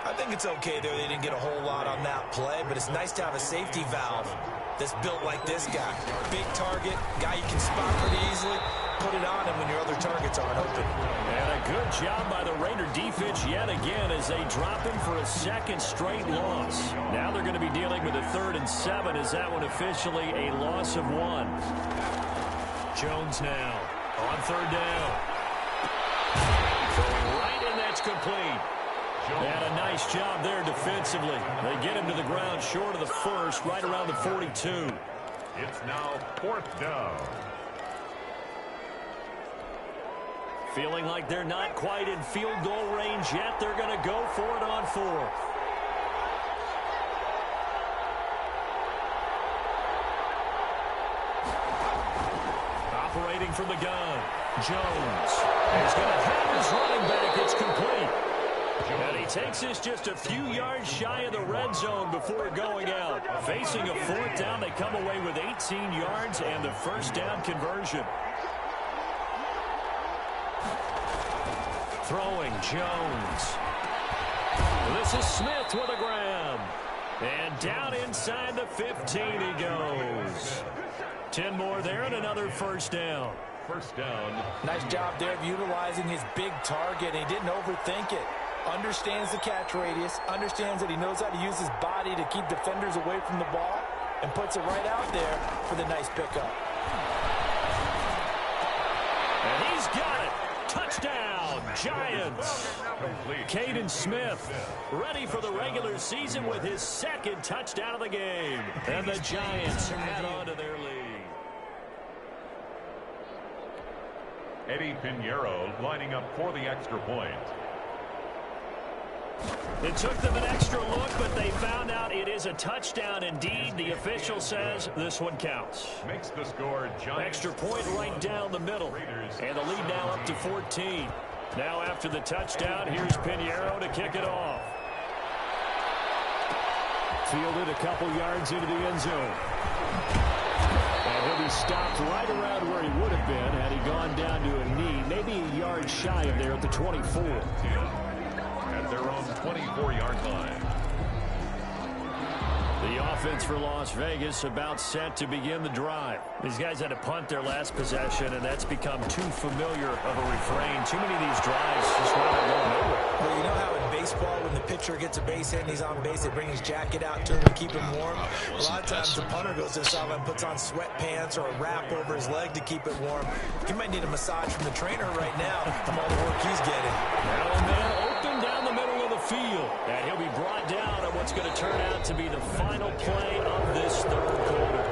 I think it's okay there. They didn't get a whole lot on that play, but it's nice to have a safety valve that's built like this guy. Big target, guy you can spot pretty easily. Put it on him when your other targets aren't open. And a good job by the Raider defense yet again as they drop him for a 2nd straight loss. Now they're going to be dealing with a 3rd and 7 as that one officially a loss of 1. Jones now on 3rd down. Throwing right, and that's complete. And a nice job there defensively. They get him to the ground short of the 1st, right around the 42. It's now 4th down. Feeling like they're not quite in field goal range yet. They're going to go for it on 4th. Operating from the gun, Jones is going to have his running back. It's complete. And he takes this just a few yards shy of the red zone before going out. Facing a 4th down, they come away with 18 yards and the 1st down conversion. Throwing, Jones. This is Smith with a grab. And down inside the 15 he goes. 10 more there and another 1st down. 1st down. Nice job there of utilizing his big target. He didn't overthink it. Understands the catch radius, understands that he knows how to use his body to keep defenders away from the ball, and puts it right out there for the nice pickup. And he's got it. Touchdown, Giants. Caden Smith ready for the regular season with his 2nd touchdown of the game. And the Giants add on to their lead. Eddie Pinheiro lining up for the extra point. It took them an extra look, but they found out it is a touchdown indeed. The official says this one counts. Makes the score Giants. Extra point right down the middle. And the lead now up to 14. Now after the touchdown, here's Pinheiro to kick it off. Fielded a couple yards into the end zone. And he'll be stopped right around where he would have been had he gone down to a knee, maybe a yard shy of there at the 24. At their own 24-yard line. The offense for Las Vegas about set to begin the drive. These guys had to punt their last possession, and that's become too familiar of a refrain. Too many of these drives just wind up going nowhere. Well, you know how in baseball, when the pitcher gets a base hit and he's on base, they bring his jacket out to him to keep him warm. A lot of times the punter goes to the sideline and puts on sweatpants or a wrap over his leg to keep it warm. He might need a massage from the trainer right now from all the work he's getting. Now a man open down the middle of the field, and he'll be brought down on what's going to turn out to be the final play of this third quarter.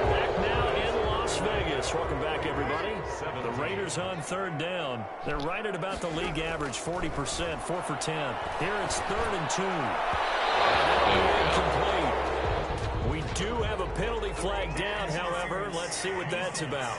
Back now in Las Vegas. Welcome back, everybody. The Raiders on third down. They're right at about the league average, 40%, 4 for 10. Here it's 3rd and 2. And incomplete. We do have a penalty flag down, however. Let's see what that's about.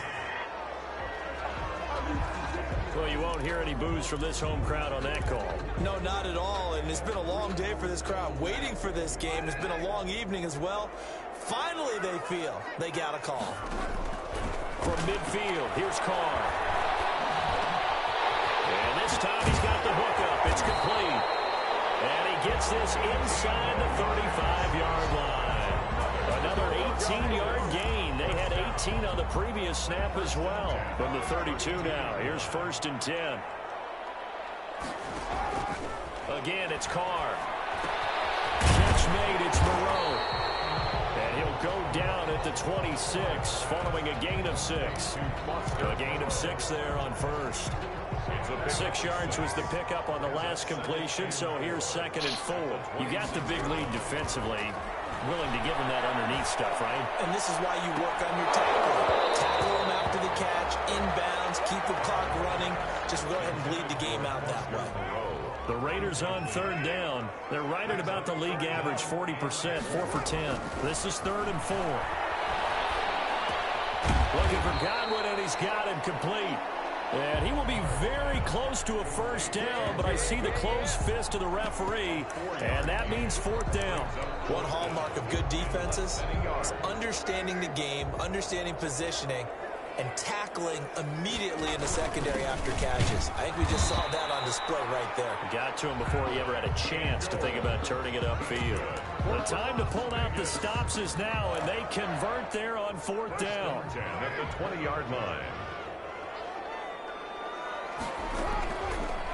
Well, you won't hear any boos from this home crowd on that call. No, not at all. And it's been a long day for this crowd waiting for this game. It's been a long evening as well. Finally, they feel they got a call. From midfield, here's Carr. And this time he's got the hook up. It's complete. And he gets this inside the 35-yard line. Another 18-yard gain. They had 18 on the previous snap as well. From the 32 now. Here's 1st and 10. Again, it's Carr. Catch made. It's Moreau. And he'll go down at the 26 following a gain of 6. A gain of 6 there on 1st. 6 yards was the pickup on the last completion, so here's 2nd and 4. You got the big lead defensively. Willing to give him that underneath stuff, right? And this is why you work on your tackle. Tackle him after the catch, inbounds, keep the clock running. Just go ahead and bleed the game out that way. The Raiders on third down. They're right at about the league average, 40%, 4 for 10. This is 3rd and 4. Looking for Godwin, and he's got him complete. And he will be very close to a 1st down, but I see the closed fist of the referee, and that means 4th down. One hallmark of good defenses is understanding the game, understanding positioning, and tackling immediately in the secondary after catches. I think we just saw that on display right there. Got to him before he ever had a chance to think about turning it upfield. The time to pull out the stops is now, and they convert there on 4th down. At the 20-yard line.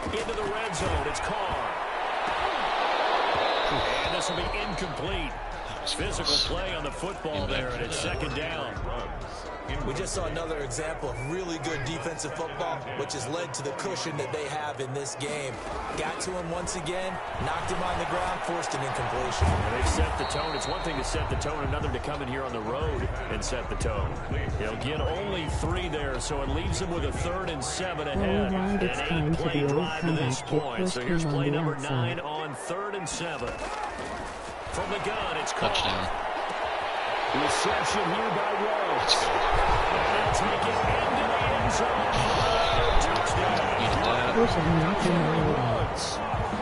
Into the red zone, it's Carr. And this will be incomplete. Physical play on the football there, and it's 2nd down. We just saw another example of really good defensive football, which has led to the cushion that they have in this game. Got to him once again, knocked him on the ground, forced an incompletion. And they've set the tone. It's one thing to set the tone, another to come in here on the road and set the tone. He'll get only 3 there, so it leaves him with a 3rd and 7 ahead. Now it's time to play the old drive to this comeback. Get point. pushed So him here's on play the number outside. 9 on 3rd and 7. From the gun, it's Carr. Touchdown. Reception here by Rhodes. And they'll take it into the end zone. Touchdown. Rhodes.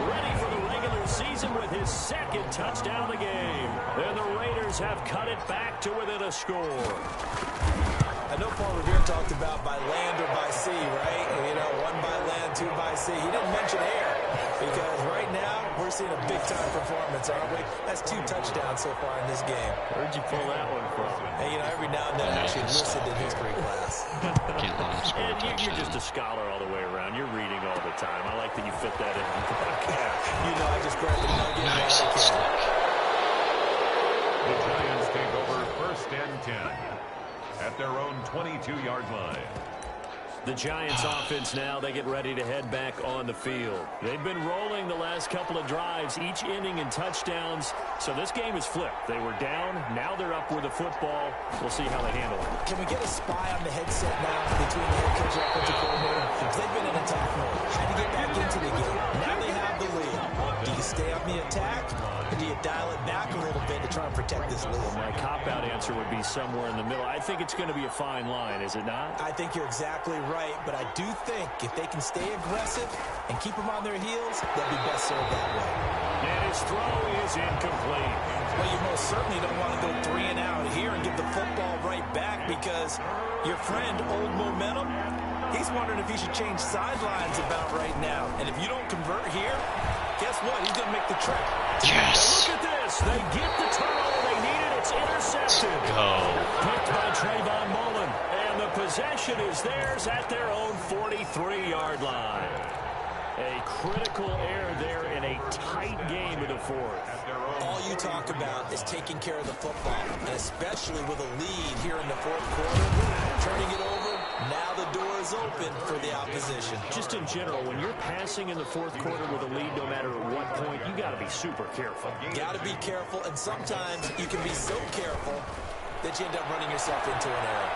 Ready for the regular season with his 2nd touchdown of the game. And the Raiders have cut it back to within a score. I know Paul Revere talked about by land or by sea, right? You know, 1 by land, 2 by sea. He didn't mention air because right now we're seeing a big-time performance, aren't we? That's 2 touchdowns so far in this game. Where'd you pull that one from? Hey, you know, every now and then I actually listened in history class. Can't let him score a And you're just a touchdown. scholar all the way around. You're reading all the time. I like that you fit that in. You know, I just grabbed the nugget. Nice. and Slick. The Giants take over 1st and 10 at their own 22-yard line. The Giants offense now, they get ready to head back on the field. They've been rolling the last couple of drives, each inning in touchdowns. So this game is flipped. They were down. Now they're up with the football. We'll see how they handle it. Can we get a spy on the headset now between the head coach and offensive coordinator? Because they've been in attack mode. Had to get back into the game. Now they have the lead. Do you stay on the attack, or do you dial it back a little bit to try and protect this lead? My cop-out answer would be somewhere in the middle. I think it's going to be a fine line, is it not? I think you're exactly right, but I do think if they can stay aggressive and keep them on their heels, they'll be best served that way. And his throw is incomplete. Well, you most certainly don't want to go 3 and out here and give the football right back because your friend, Old Momentum, he's wondering if he should change sidelines about right now. And if you don't convert here, guess what? He's going to make the trip. Yes. Look at this. They get the turnover they needed Trayvon Mullen. And the possession is theirs at their own 43-yard line. A critical error there in a tight game in the fourth. All you talk about is taking care of the football, and especially with a lead here in the fourth quarter, turning it over. Now the door is open for the opposition. Just in general, when you're passing in the fourth quarter with a lead, no matter at what point, you got to be super careful. Got to be careful, and sometimes you can be so careful that you end up running yourself into an error.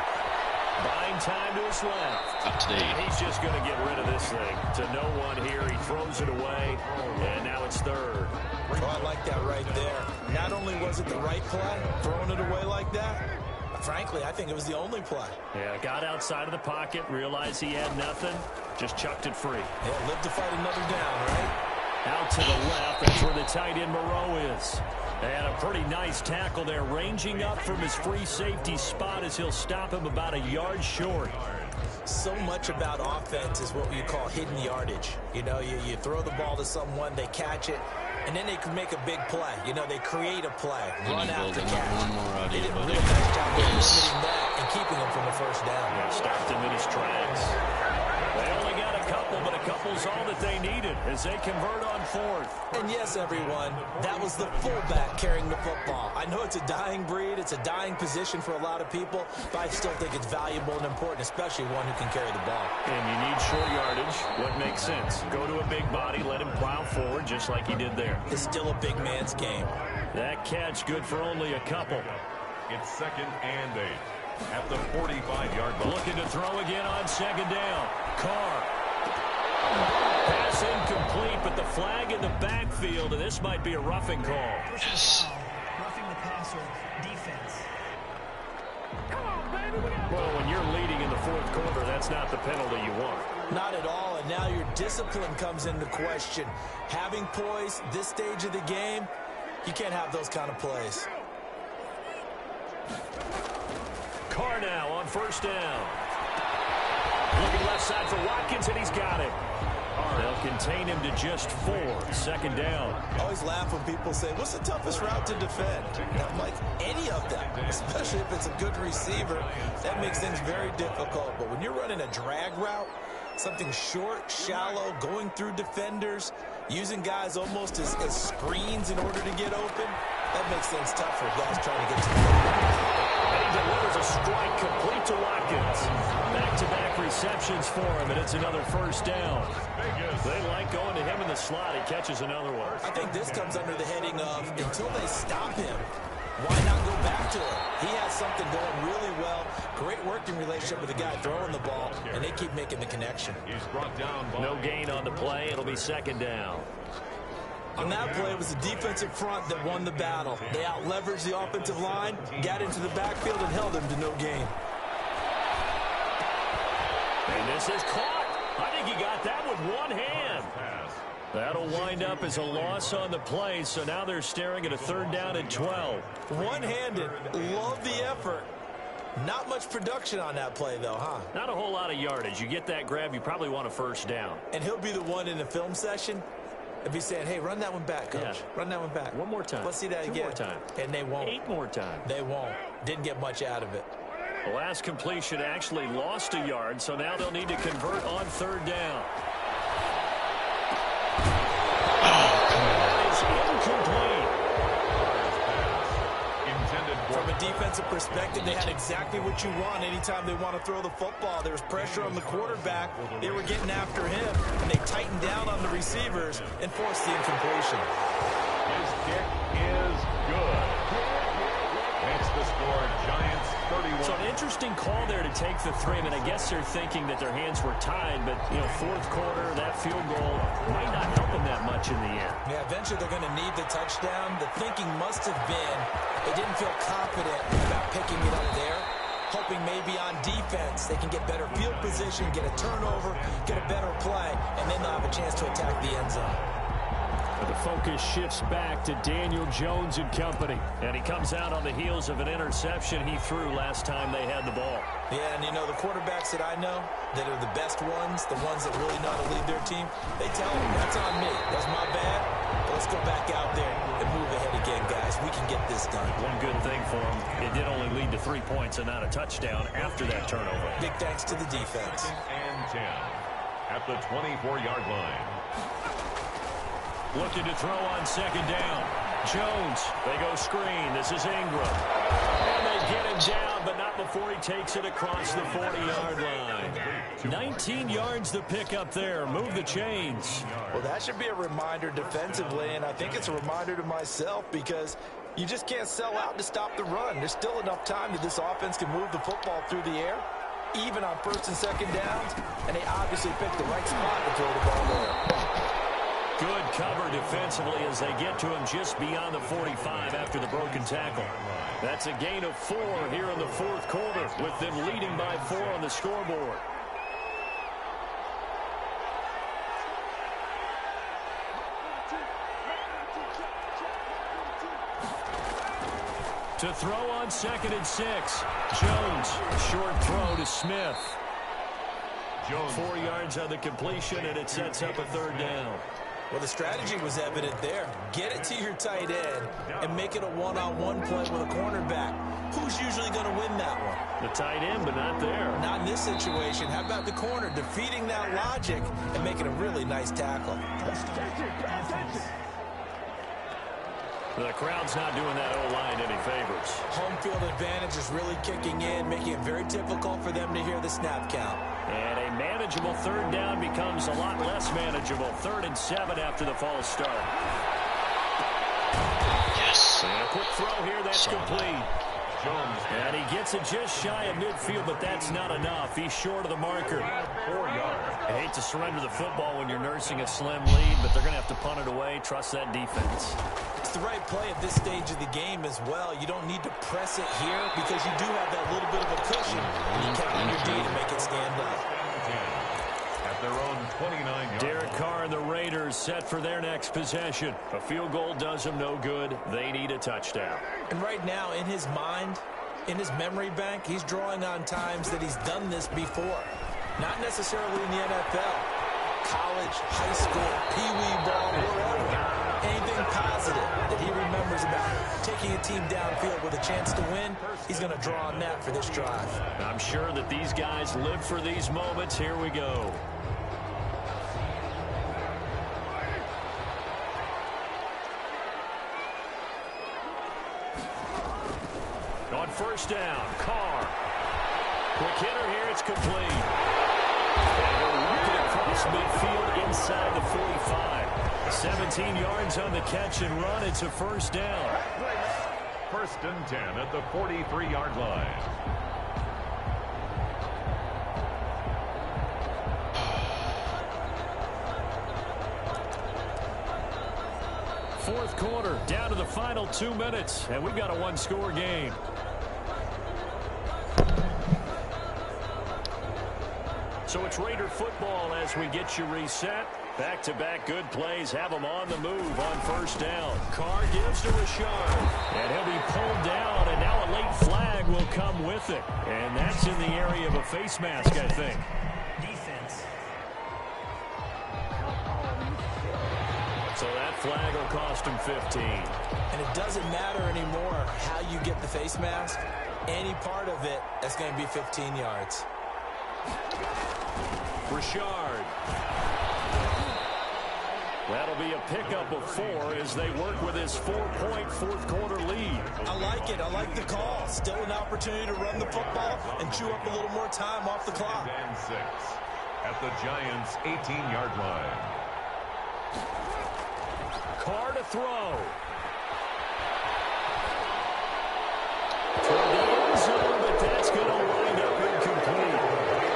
Buying time to his left. Up to date. He's just going to get rid of this thing. To no one here. He throws it away, and now it's third. Oh, I like that right there. Not only was it the right play, throwing it away like that, frankly, I think it was the only play. Yeah, got outside of the pocket, realized he had nothing, just chucked it free. Yeah, live to fight another down, right? Out to the left, that's where the tight end Moreau is. And a pretty nice tackle there, ranging up from his free safety spot as he'll stop him about a yard short. So much about offense is what you call hidden yardage. You know, you throw the ball to someone, they catch it, and then they can make a big play. You know, they create a play, run after catch. One more out They here, did a buddy. real nice job of limiting that and keeping him from the first down. Yeah, stopped him in his tracks. They only got a couple, but a couple's all that they needed as they convert on fourth. And yes, everyone, that was the fullback carrying the football. I know it's a dying breed, it's a dying position for a lot of people, but I still think it's valuable and important, especially one who can carry the ball. And you need short yardage. What makes sense? Go to a big body, let him plow forward just like he did there. It's still a big man's game. That catch good for only a couple. It's 2nd and 8 at the 45-yard line. Looking to throw again on second down. Carr. Pass incomplete, but the flag in the backfield, and this might be a roughing call. Yes. Roughing the passer, defense. Well, when you're leading in the fourth quarter, that's not the penalty you want. Not at all, and now your discipline comes into question. Having poise this stage of the game, you can't have those kind of plays. Carr now on first down. Looking left side for Watkins, and he's got it. They'll contain him to just 4. Second down. I always laugh when people say, what's the toughest route to defend? And I'm like, any of them, especially if it's a good receiver. That makes things very difficult. But when you're running a drag route, something short, shallow, going through defenders, using guys almost as screens in order to get open, that makes things tough for guys trying to get to the ball. And he delivers a strike complete to Watkins. Back-to-back receptions for him, and it's another first down. They like going to him in the slot. He catches another one. I think this comes under the heading of, until they stop him, why not go back to him? He has something going really well. Great working relationship with the guy throwing the ball, and they keep making the connection. He's brought down by No gain on the play. It'll be second down. On that play, it was the defensive front that won the battle. They out-leveraged the offensive line, got into the backfield, and held him to no gain. And this is caught. I think he got that with one hand. That'll wind up as a loss on the play, so now they're staring at a third down and 12. One-handed. Love the effort. Not much production on that play, though, huh? Not a whole lot of yardage. You get that grab, you probably want a first down. And he'll be the one in the film session and be saying, hey, run that one back, Coach. Yeah. Run that one back. One more time. Let's see that 2 again. more time. And they won't. 8 more times. They won't. Didn't get much out of it. The last completion actually lost a yard, so now they'll need to convert on third down. It's incomplete. From a defensive perspective, they had exactly what you want anytime they want to throw the football. There was pressure on the quarterback. They were getting after him, and they tightened down on the receivers and forced the incompletion. his kick is good. Makes the score Giants 31. So an interesting call there to take the 3. I mean, I guess they're thinking that their hands were tied, but, you know, fourth quarter, that field goal might not help them that much in the end. Yeah, eventually they're going to need the touchdown. The thinking must have been they didn't feel confident about picking it up there, hoping maybe on defense they can get better field position, get a turnover, get a better play, and then they'll have a chance to attack the end zone. But the focus shifts back to Daniel Jones and company. And he comes out on the heels of an interception he threw last time they had the ball. Yeah, and you know, the quarterbacks that I know that are the best ones, the ones that really know how to lead their team, they tell them, that's on me. That's my bad. Let's go back out there and move ahead again. again, guys. We can get this done. One good thing for him, it did only lead to 3 points and not a touchdown after that turnover. Big thanks to the defense. 2nd and 10 at the 24-yard line. Looking to throw on 2nd down. Jones, they go screen. This is Ingram. And they get him down, but not before he takes it across the 40-yard line. 19 yards to pick up there. Move the chains. Well, that should be a reminder defensively, and I think it's a reminder to myself because you just can't sell out to stop the run. There's still enough time that this offense can move the football through the air, even on 1st and 2nd downs, and they obviously picked the right spot to throw the ball there. Good cover defensively as they get to him just beyond the 45 after the broken tackle. That's a gain of 4 here in the 4th quarter, with them leading by 4 on the scoreboard. To throw on 2nd and 6. Jones, short throw to Smith. 4 yards on the completion, and it sets up a 3rd down. Well, the strategy was evident there. Get it to your tight end and make it a one-on-one play with a cornerback. Who's usually going to win that one? The tight end, but not there. Not in this situation. How about the corner defeating that logic and making a really nice tackle? The crowd's not doing that O-line any favors. Home field advantage is really kicking in, making it very difficult for them to hear the snap count. And a manageable 3rd down becomes a lot less manageable. 3rd and 7 after the false start. Yes. And a quick throw here, that's complete. Jones. And he gets it just shy of midfield, but that's not enough. He's short of the marker. 4 yards. I hate to surrender the football when you're nursing a slim lead, but they're going to have to punt it away. Trust that defense. It's the right play at this stage of the game as well. You don't need to press it here because you do have that little bit of a cushion. And you count on your D to make it stand up. At their own 29-yard. Derek Carr and the Raiders set for their next possession. A field goal does them no good. They need a touchdown. And right now, in his mind, in his memory bank, he's drawing on times that he's done this before. Not necessarily in the NFL. College, high school, pee-wee ball, wherever. Anything positive that he remembers about taking a team downfield with a chance to win, he's going to draw on that for this drive. I'm sure that these guys live for these moments. Here we go. On 1st down, Carr. Quick hitter here, it's complete. And we're working across midfield inside the 45. 17 yards on the catch and run. It's a 1st down. 1st and 10 at the 43-yard line. Fourth quarter, down to the final 2 minutes, and we've got a 1-score game. So it's Raider football as we get you reset. Back-to-back good plays have them on the move on 1st down. Carr gives to Rashard, and he'll be pulled down, and now a late flag will come with it. And that's in the area of a face mask, I think. Defense. So that flag will cost him 15. And it doesn't matter anymore how you get the face mask. Any part of it, that's going to be 15 yards. Rashard. That'll be a pickup of 4 as they work with his 4-point fourth-quarter lead. I like it. I like the call. Still an opportunity to run the football and chew up a little more time off the clock. And 6 at the Giants' 18-yard line. Carr to throw. Toward the end zone, but that's going to wind up incomplete.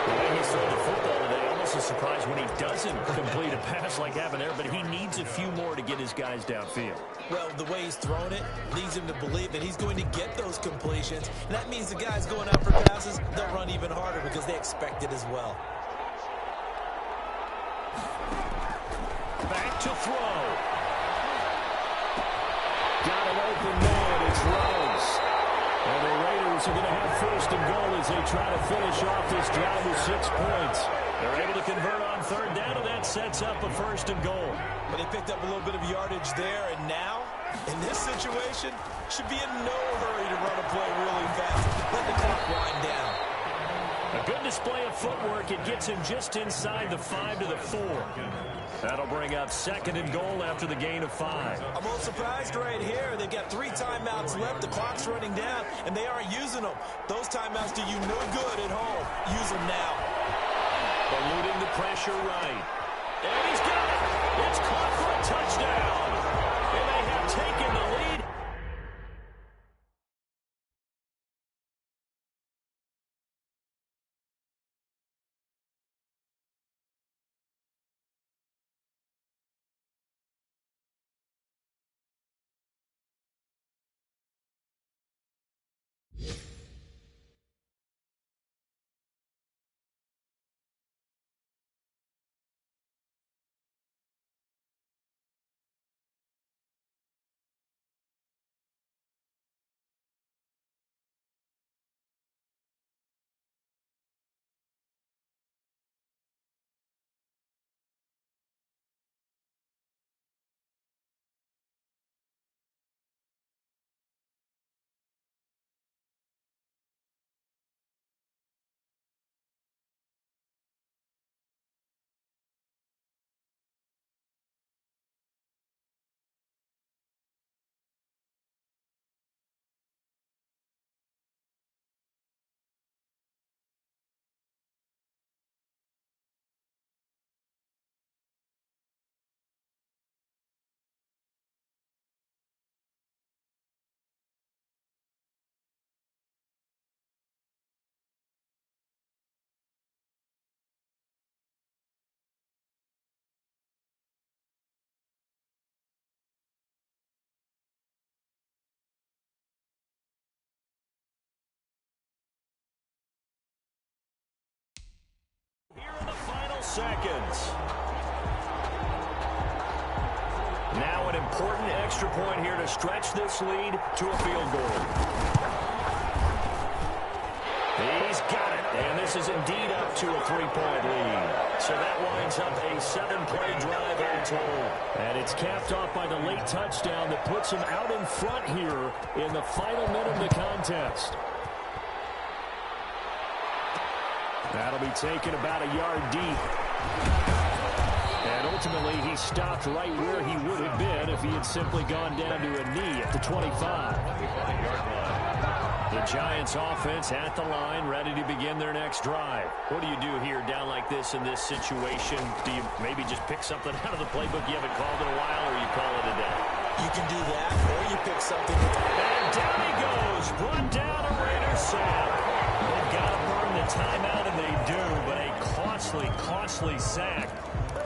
The way he's throwing the football today, almost a surprise when he doesn't complete a pass like happened there, but he needs a few more to get his guys downfield. Well, the way he's thrown it leads him to believe that he's going to get those completions. And that means the guys going out for passes, they'll run even harder because they expect it as well. Back to throw. Got an open man. It's Rose. And the Raiders are going to have 1st and goal as they try to finish off this drive with 6 points. They're able to convert on 3rd down, and that sets up a 1st and goal. But they picked up a little bit of yardage there, and now In this situation, should be in no hurry to run a play really fast. Let the clock wind down. A good display of footwork. It gets him just inside the 5 to the 4. That'll bring up 2nd and goal after the gain of 5. I'm a little surprised right here. They've got 3 timeouts left. The clock's running down, and they aren't using them. Those timeouts do you no good at home. Use them now. Eluding the pressure right. And he's got it. It's caught for a touchdown. And they have taken the lead. Here in the final seconds. Now an important extra point here to stretch this lead to a field goal. He's got it, and this is indeed up to a 3-point lead. So that winds up a 7-play drive all told. And it's capped off by the late touchdown that puts him out in front here in the final minute of the contest. That'll be taken about a yard deep. And ultimately, he stopped right where he would have been if he had simply gone down to a knee at the 25. The Giants offense at the line, ready to begin their next drive. What do you do here down like this in this situation? Do you maybe just pick something out of the playbook you haven't called in a while, or you call it a day? You can do that, or you pick something. And down he goes. Brought down a Raider sack. They've got to burn the timeout, and they do, but a costly sack.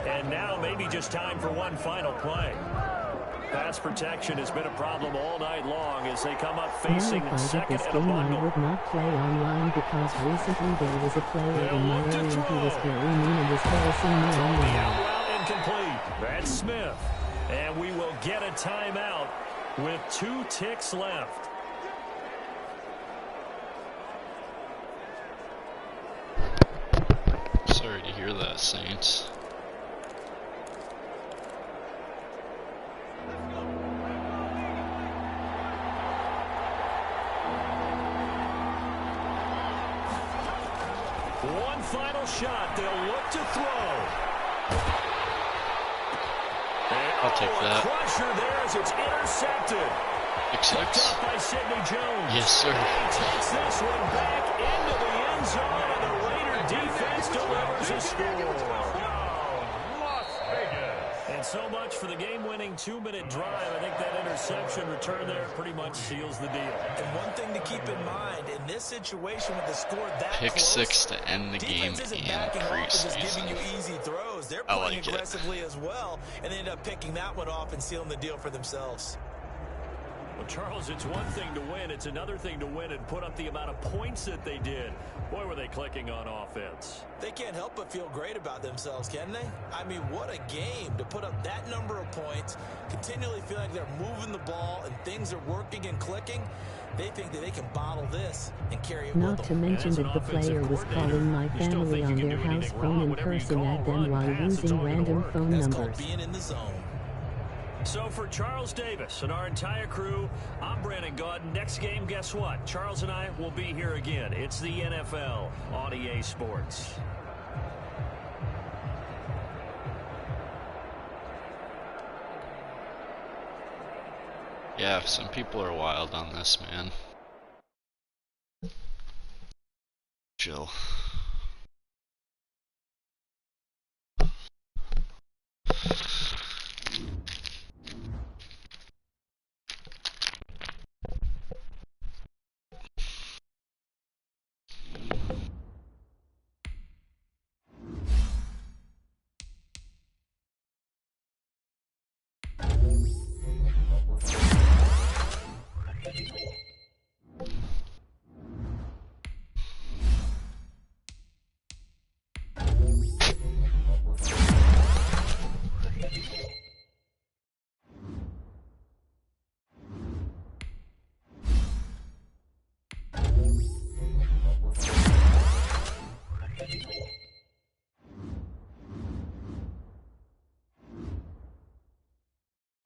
And now maybe just time for one final play. Pass protection has been a problem all night long as they come up facing second and a bundle. I would not play online because recently there was a player in my area who was very mean and was harassing me online. Out route incomplete. That's Smith. And we will get a timeout with 2 ticks left. Sorry to hear that, Saints. One final shot. They'll look to throw. I'll take that. Crusher there as it's intercepted. Picked off by Sidney Jones. Yes, sir. He takes this one back into the end zone, and the Raider defense delivers a score. And so much for the game-winning 2-minute drive. I think that interception return there pretty much seals the deal. And one thing to keep in mind, in this situation with the score that Pick close, 6 to end the game in preseason. Giving you easy throws. They're playing aggressively as well, and they end up picking that one off and sealing the deal for themselves. Well, Charles, it's one thing to win. It's another thing to win and put up the amount of points that they did. Boy, were they clicking on offense. They can't help but feel great about themselves, can they? I mean, what a game to put up that number of points, continually feel like they're moving the ball and things are working and clicking. They think that they can bottle this and carry it Not with to them. mention that the player was calling my family on their house phone and cursing at them while using random phone That's numbers. called being in the zone. So for Charles Davis and our entire crew, I'm Brandon Gaudin. Next game, guess what? Charles and I will be here again. It's the NFL on EA Sports. Yeah, some people are wild on this, man. Chill.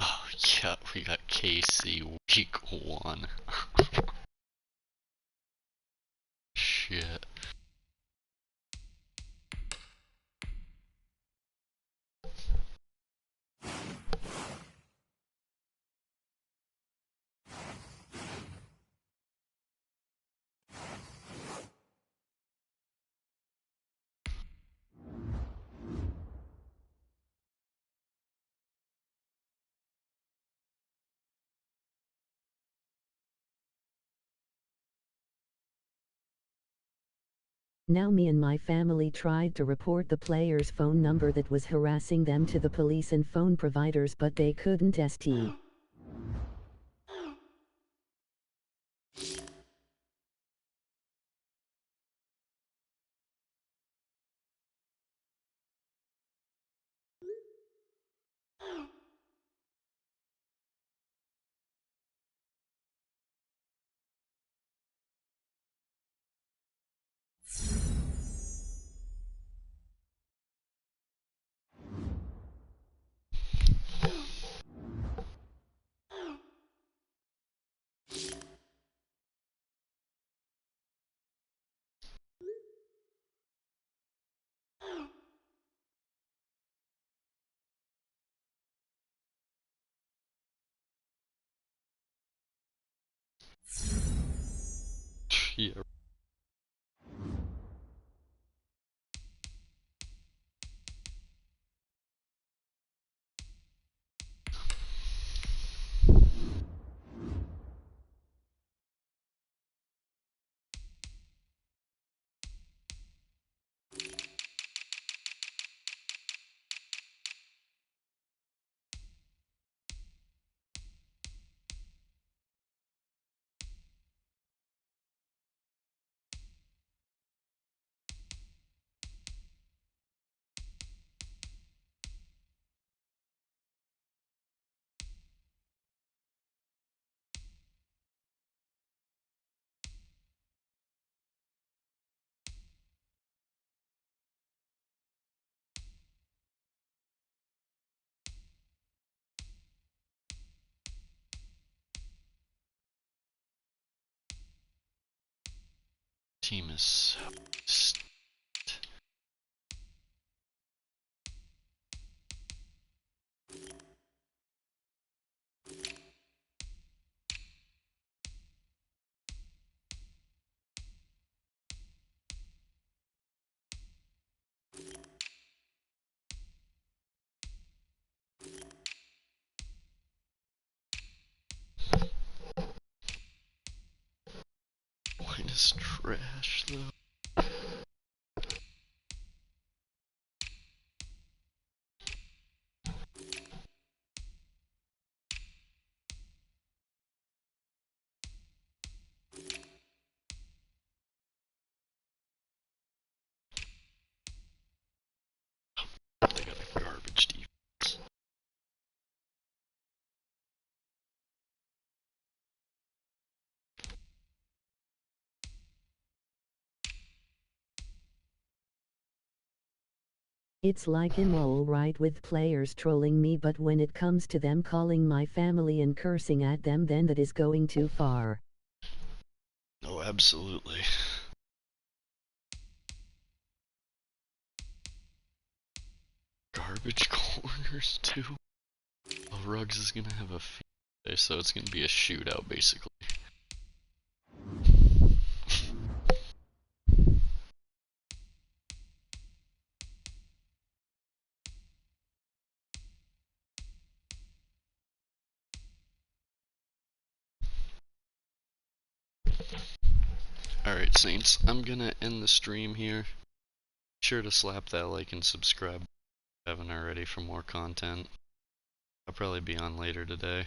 Oh, yeah, we got KC week 1. Shit. Now me and my family tried to report the player's phone number that was harassing them to the police and phone providers, but they couldn't. St. Yeah. Team is so Wine is trash though. They got a garbage defense. It's like I'm all right with players trolling me, but when it comes to them calling my family and cursing at them, then that is going too far. Oh, absolutely. Garbage corners, too. Oh, Ruggs is gonna have a field day, so it's gonna be a shootout, basically. Alright, Saints, I'm gonna end the stream here. Be sure to slap that like and subscribe if you haven't already for more content. I'll probably be on later today.